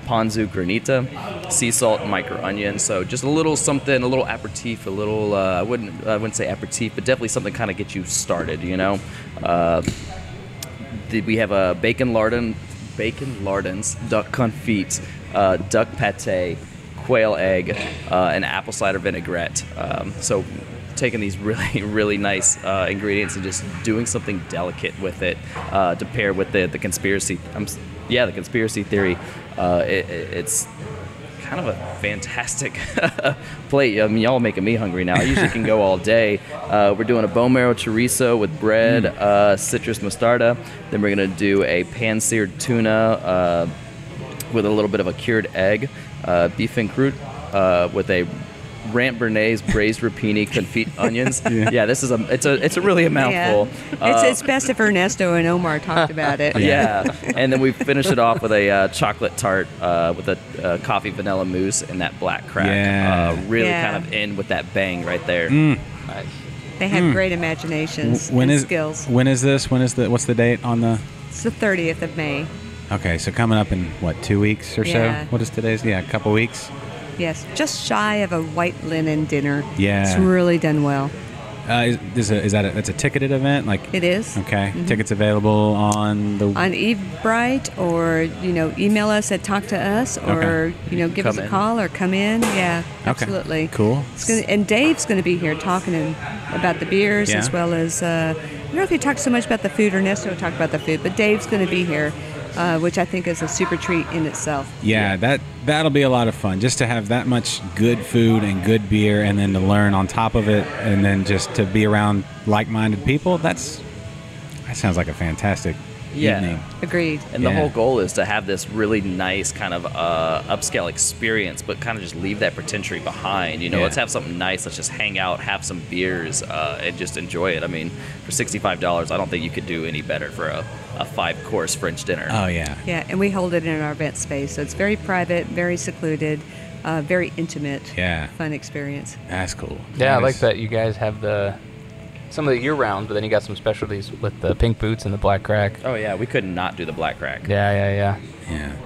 ponzu granita, sea salt, and micro onion. So just a little something, a little aperitif, a little I wouldn't say aperitif, but definitely something kind of get you started. You know, we have a bacon lardons, duck confit, duck pate, quail egg, and apple cider vinaigrette. So taking these really, really nice ingredients and just doing something delicate with it to pair with the conspiracy. The conspiracy theory. It's kind of a fantastic plate. I mean, y'all making me hungry now. I usually can go all day. We're doing a bone marrow chorizo with bread, citrus mostarda. Then we're gonna do a pan-seared tuna with a little bit of a cured egg, beef and croûte with a ramp bernaise, braised rapini, confit onions. Yeah, this is it's a really a mouthful. Yeah. It's best if Ernesto and Omar talked about it. Yeah, and then we finish it off with a chocolate tart with a coffee vanilla mousse and that black crack. Yeah. Really kind of end with that bang right there. Nice. They have great imaginations and skills. When is this? What's the date on the? It's the 30th of May. Okay, so coming up in, 2 weeks or Yeah. so? What is today's? Yeah, a couple weeks. Yes, just shy of a white linen dinner. Yeah. It's really done well. Is that it's a ticketed event? Like It is. Okay. Tickets available on the... On Eventbrite, or, email us at Talk to Us, or, give us a call or come in. Yeah, absolutely. Cool. And Dave's going to be here talking about the beers as well as, I don't know if he talked so much about the food, or Ernesto talked about the food, but Dave's going to be here. Which I think is a super treat in itself. Yeah, that'll be a lot of fun. Just to have that much good food and good beer, and then to learn on top of it, and then just to be around like-minded people. That sounds like a fantastic evening. Agreed. And the whole goal is to have this really nice kind of upscale experience, but kind of just leave that pretension behind. Let's have something nice. Let's just hang out, have some beers, and just enjoy it. I mean, for $65, I don't think you could do any better for a 5-course French dinner. Oh, yeah. Yeah, and we hold it in our event space, so it's very private, very secluded, very intimate, fun experience. That's cool. Yeah, I like that you guys have some of the year-round, but then you got some specialties with the pink boots and the black crack. Oh, yeah, we could not do the black crack. Yeah,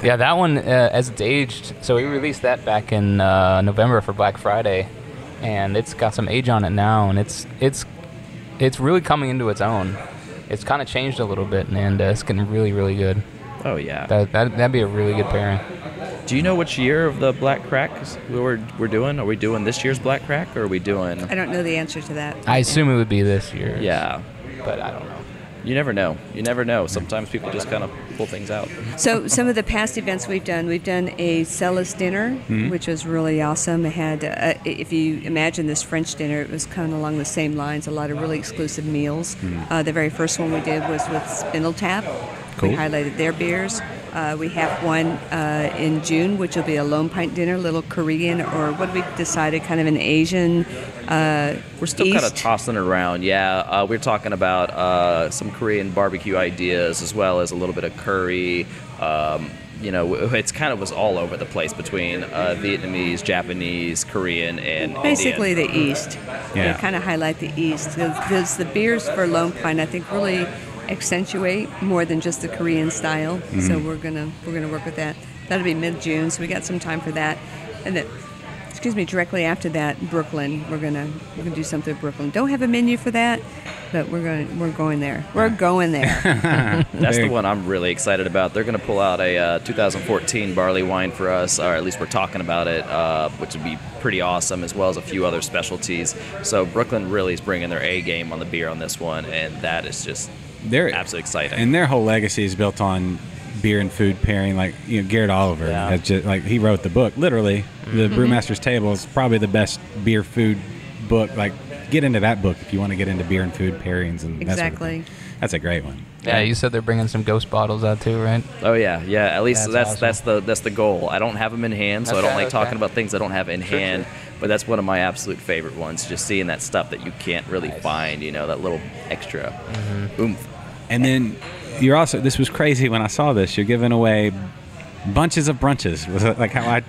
that one, as it's aged, so we released that back in November for Black Friday, and it's got some age on it now, and it's really coming into its own. It's kind of changed a little bit, and it's getting really, really good. Oh, yeah. That'd be a really good pairing. Do you know which year of the black crack we're doing? Are we doing this year's black crack, or are we doing... I don't know the answer to that. I assume it would be this year. Yeah. But I don't know. You never know. Sometimes people just kind of pull things out. So some of the past events we've done a Celis dinner, which was really awesome. It had, if you imagine this French dinner, it was kind of along the same lines, a lot of really exclusive meals. The very first one we did was with Spindletap. Cool. We highlighted their beers. We have one in June, which will be a Lone Pint dinner, little Korean, or what we decided, kind of an Asian. We're still kind of tossing around. Yeah, we're talking about some Korean barbecue ideas, as well as a little bit of curry. It's kind of was all over the place between Vietnamese, Japanese, Korean, and basically Indian. the East. Yeah, kind of highlight the East, because the beers for Lone Pint, I think, really accentuate more than just the Korean style. So we're gonna work with that. That'll be mid-June, so we got some time for that. And then, directly after that, Brooklyn. We're gonna do something with Brooklyn. Don't have a menu for that, but we're going there. We're going there. That's the one I'm really excited about. They're gonna pull out a 2014 barley wine for us, or at least we're talking about it, which would be pretty awesome, as well as a few other specialties. So Brooklyn really is bringing their A game on the beer on this one, and that is just absolutely exciting. And their whole legacy is built on beer and food pairing. Like, Garrett Oliver, he wrote the book. Literally, the Brewmaster's Table is probably the best beer food book. Like, get into that book if you want to get into beer and food pairings and exactly. That's a great one. Yeah, you said they're bringing some ghost bottles out too, right? Oh yeah. At least That's that's the goal. I don't have them in hand, so I don't Okay, like talking okay. about things I don't have in hand. But that's one of my absolute favorite ones. Just seeing that stuff that you can't really find. That little extra oomph. And then you're also, this was crazy when I saw this, you're giving away bunches of brunches. Was it like how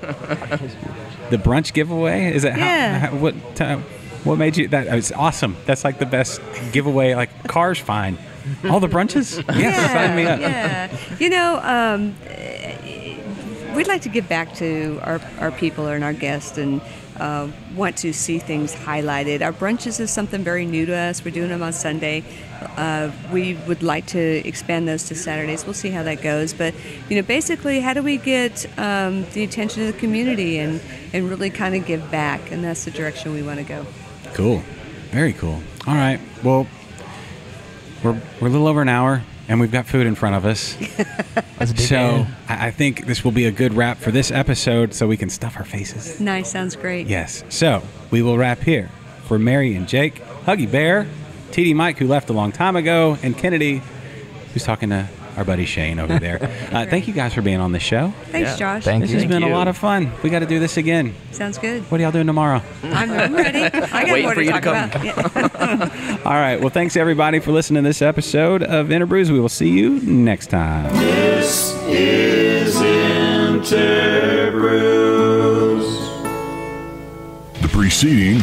the brunch giveaway? Is it Yeah. what made you, that it's awesome. That's like the best giveaway, like cars fine. All the brunches? Yes, sign me up. Yeah. We'd like to give back to our people and our guests and want to see things highlighted. Our brunches is something very new to us. We're doing them on Sunday. We would like to expand those to Saturdays. We'll see how that goes. But, basically, how do we get the attention of the community and really kind of give back? And that's the direction we want to go. Cool. Very cool. All right. Well, we're a little over an hour, and we've got food in front of us. So I think this will be a good wrap for this episode so we can stuff our faces. Nice. Sounds great. Yes. So we will wrap here. For Mary and Jake, Huggy Bear, TD Mike, who left a long time ago, and Kennedy, who's talking to our buddy Shane over there. Thank you guys for being on the show. Thanks, Josh. Thank This you. has been a you. lot of fun. We got to do this again. Sounds good. What are y'all doing tomorrow? I'm ready. I got Waiting more for to you to talk come. about. Yeah. All right. Well, thanks everybody for listening to this episode of InterBrews. We will see you next time. This is InterBrews. The preceding